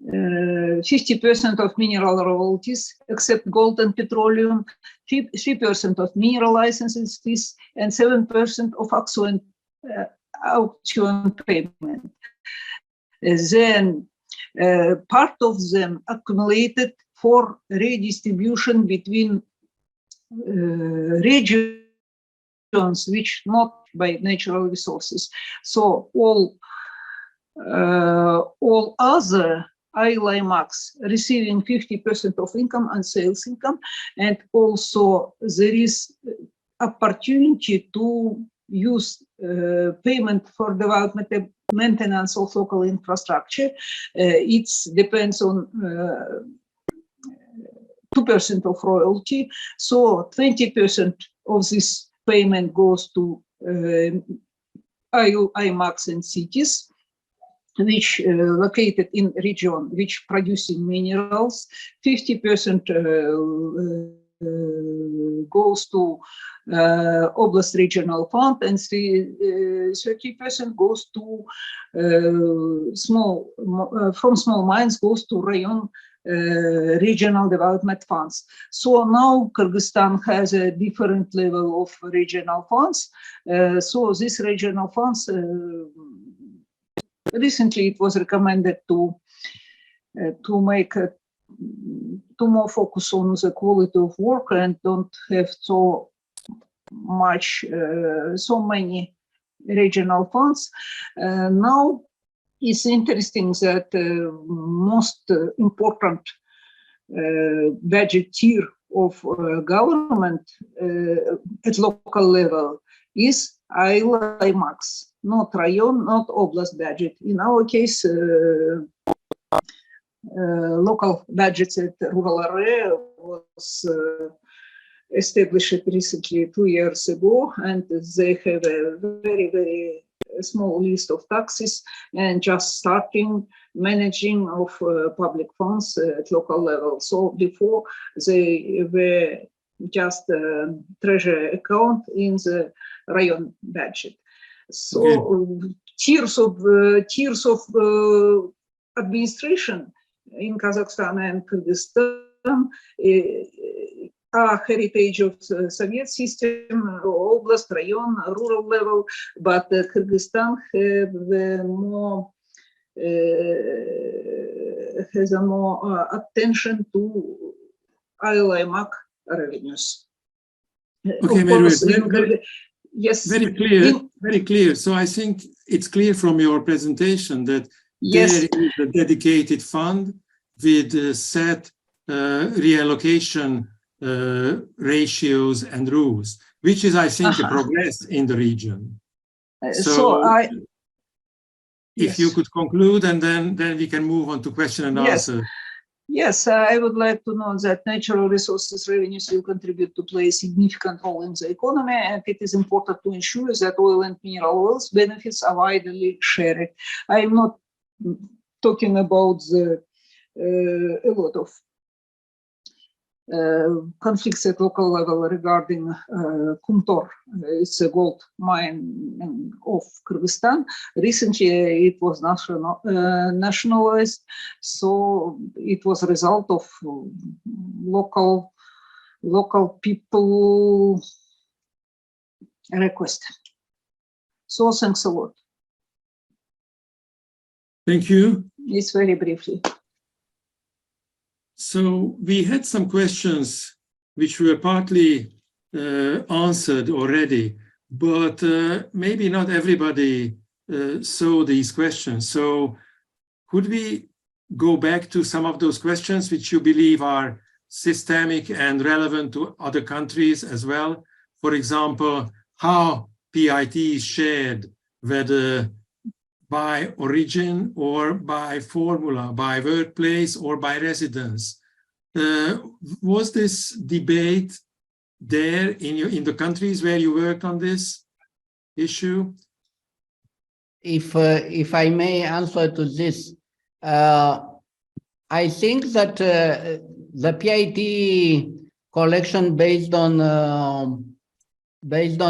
50% of mineral royalties, except gold and petroleum, 3% of mineral licenses fees, and 7% of auction payment. Then part of them accumulated for redistribution between regions which not by natural resources. So all other ILIMAX receiving 50% of income and sales income, and also there is opportunity to use payment for development and maintenance of local infrastructure. It depends on 2% of royalty, so 20% of this payment goes to IMAX and cities, which located in region which producing minerals. 50% goes to Oblast Regional Fund, and 30% goes to from small mines goes to Rayon regional development funds. So now Kyrgyzstan has a different level of regional funds. So this regional funds, recently it was recommended to make to more focus on the quality of work and don't have so many regional funds. Now it's interesting that most important budget tier of government at local level is IMAX. not rayon, not oblast budget. In our case, local budgets at rural area was established recently 2 years ago, and they have a very, very small list of taxes and just starting managing of public funds at local level. So before they were just treasury account in the rayon budget. So tiers of administration in Kazakhstan and Kyrgyzstan are heritage of the Soviet system, oblast, rayon, rural level, but Kyrgyzstan has a more attention to earmarked revenues. Okay, Mary, yes, very clear, very clear. So I think it's clear from your presentation that yes, there is a dedicated fund with set reallocation ratios and rules, which is, I think, a progress in the region. If you could conclude, and then we can move on to question and answer. Yes, I would like to know that natural resources revenues will contribute to play a significant role in the economy, and it is important to ensure that oil and mineral oils benefits are widely shared. I am not talking about a lot of conflicts at local level regarding Kumtor. It's a gold mine of Kyrgyzstan. Recently, it was nationalized, so it was a result of local people request. So thanks a lot. Thank you. It's very briefly. So we had some questions which were partly answered already, but maybe not everybody saw these questions. So could we go back to some of those questions which you believe are systemic and relevant to other countries as well? For example, how PIT is shared, whether by origin or by formula, by workplace or by residence. Was this debate there in the countries where you worked on this issue? If I may answer to this, I think that the PIT collection based on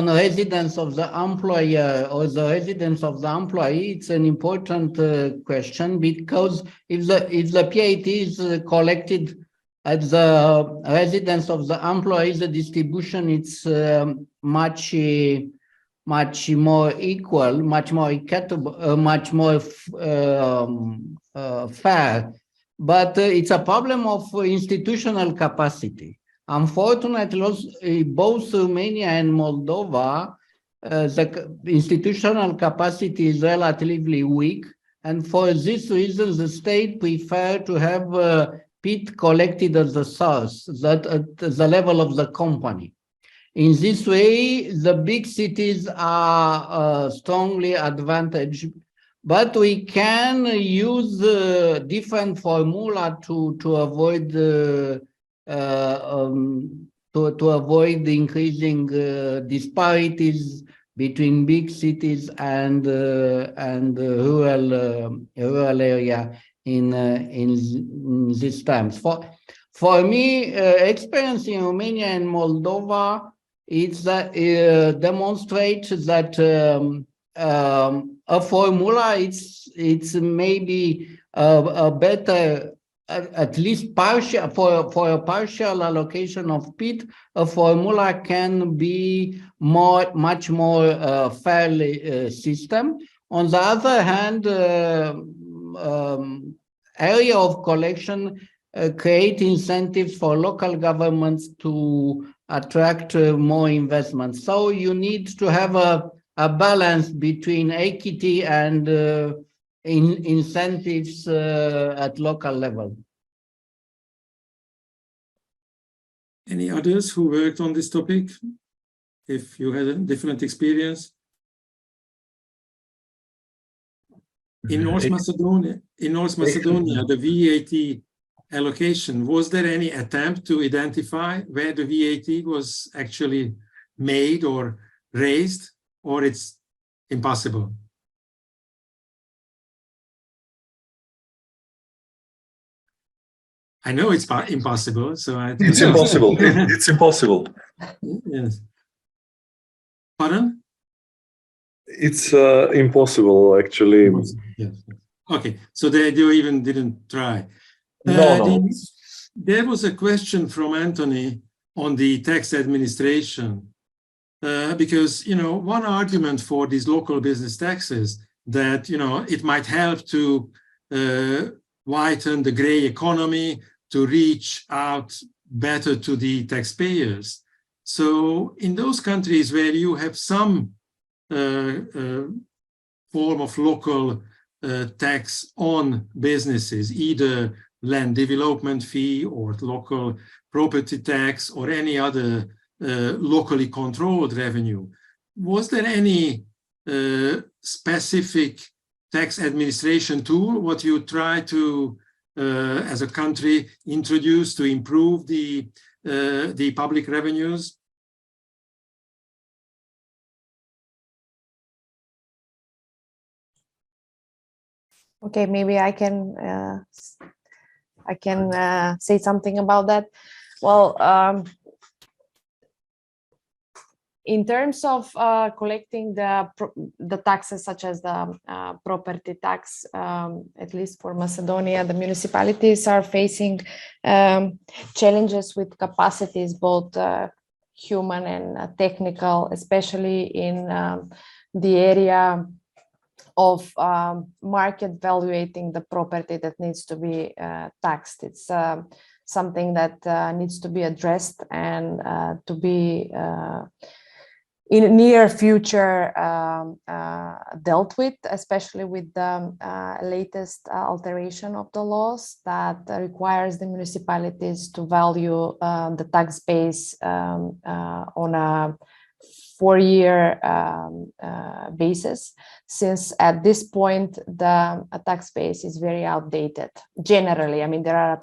residence of the employer or the residence of the employee, it's an important question, because if the PIT is collected at the residence of the employee, the distribution is much more equal, much more equitable, much more fair. But it's a problem of institutional capacity. Unfortunately, both Romania and Moldova, the institutional capacity is relatively weak. And for this reason, the state prefer to have PIT collected at the source, that at the level of the company. In this way, the big cities are strongly advantaged, but we can use different formula to avoid increasing disparities between big cities and rural area in these times. For me, experience in Romania and Moldova is that demonstrates that a formula it's maybe a better, at least partial, for a partial allocation of PIT, a formula can be much more fairly system. On the other hand, area of collection create incentives for local governments to attract more investment. So you need to have a balance between equity and incentives at local level. Any others who worked on this topic? If you had a different experience? In North Macedonia, the VAT allocation, was there any attempt to identify where the VAT was actually made or raised, or it's impossible? I know it's impossible, so I think It's impossible. It's impossible. Yes. Pardon? It's impossible, actually. Yes. Okay, so they even didn't try. No. There was a question from Anthony on the tax administration, because, you know, one argument for these local business taxes that, you know, it might help to widen the gray economy, to reach out better to the taxpayers. So in those countries where you have some form of local tax on businesses, either land development fee or local property tax or any other locally controlled revenue, was there any specific tax administration tool what you try to, as a country, introduce to improve the public revenues? Okay, maybe I can say something about that. Well, in terms of collecting the taxes such as the property tax, at least for Macedonia, the municipalities are facing challenges with capacities, both human and technical, especially in the area of market valuating the property that needs to be taxed. It's something that needs to be addressed and to be in near future dealt with, especially with the latest alteration of the laws that requires the municipalities to value the tax base on a 4-year basis, since at this point the tax base is very outdated. Generally, I mean, there are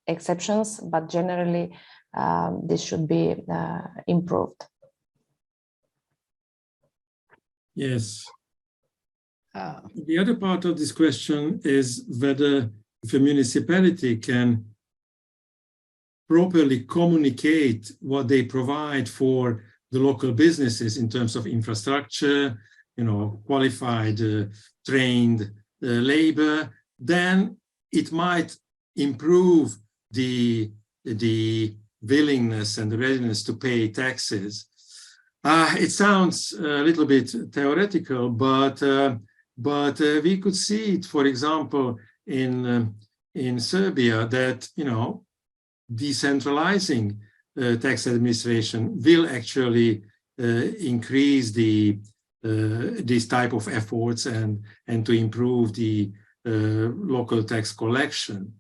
exceptions, but generally this should be improved. Yes. The other part of this question is whether if a municipality can properly communicate what they provide for the local businesses in terms of infrastructure, you know, qualified, trained labor, then it might improve the willingness and the readiness to pay taxes. It sounds a little bit theoretical, but we could see it, for example, in Serbia, that, you know, decentralizing tax administration will actually increase these type of efforts and to improve the local tax collection.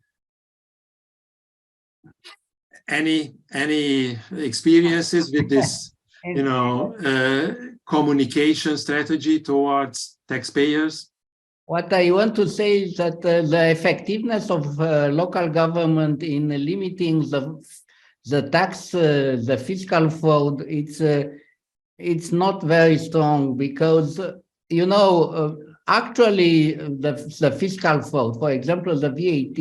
Any experiences with this, you know, communication strategy towards taxpayers? What I want to say is that the effectiveness of local government in limiting the tax, the fiscal fraud, it's not very strong, because, you know, actually the fiscal fraud, for example, the VAT,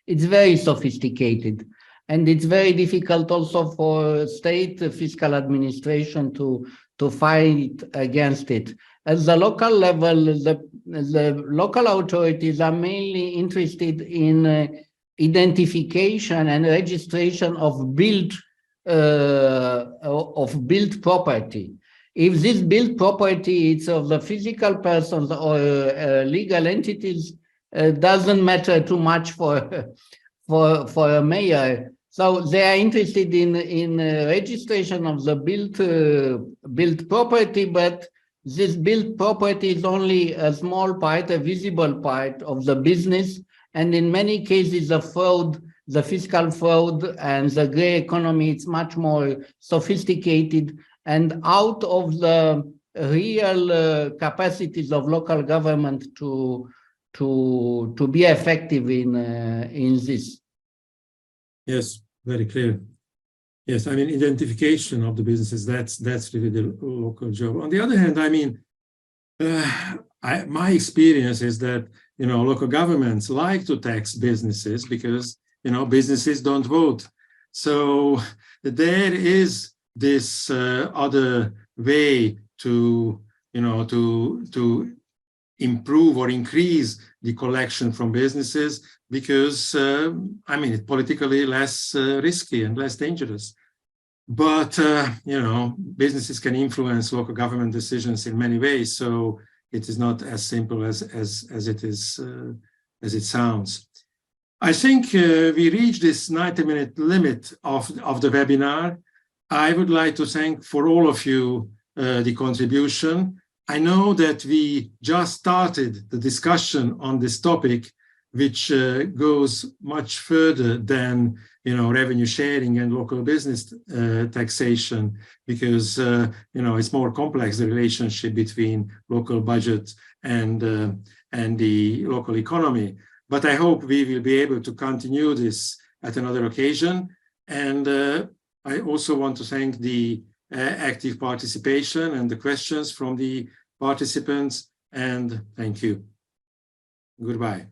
it's very sophisticated. And it's very difficult also for state fiscal administration to fight against it. At the local level, the local authorities are mainly interested in identification and registration of built property. If this built property is of the physical persons or legal entities, doesn't matter too much for a mayor. So they are interested in registration of the built property, but this built property is only a small part, a visible part of the business. And in many cases, the fraud, the fiscal fraud and the gray economy, it's much more sophisticated. And out of the real capacities of local government to be effective in this. Yes, very clear. Yes, I mean, identification of the businesses, that's really the local job. On the other hand, I mean, my experience is that, you know, local governments like to tax businesses because, you know, businesses don't vote. So there is this other way to, you know, to improve or increase the collection from businesses because, I mean, it's politically less risky and less dangerous. But, you know, businesses can influence local government decisions in many ways. So it is not as simple as it is, as it sounds. I think we reached this 90-minute limit of the webinar. I would like to thank for all of you the contribution. I know that we just started the discussion on this topic, which goes much further than, you know, revenue sharing and local business taxation, because you know, it's more complex, the relationship between local budget and the local economy. But I hope we will be able to continue this at another occasion. And I also want to thank the active participation and the questions from the participants. And thank you. Goodbye.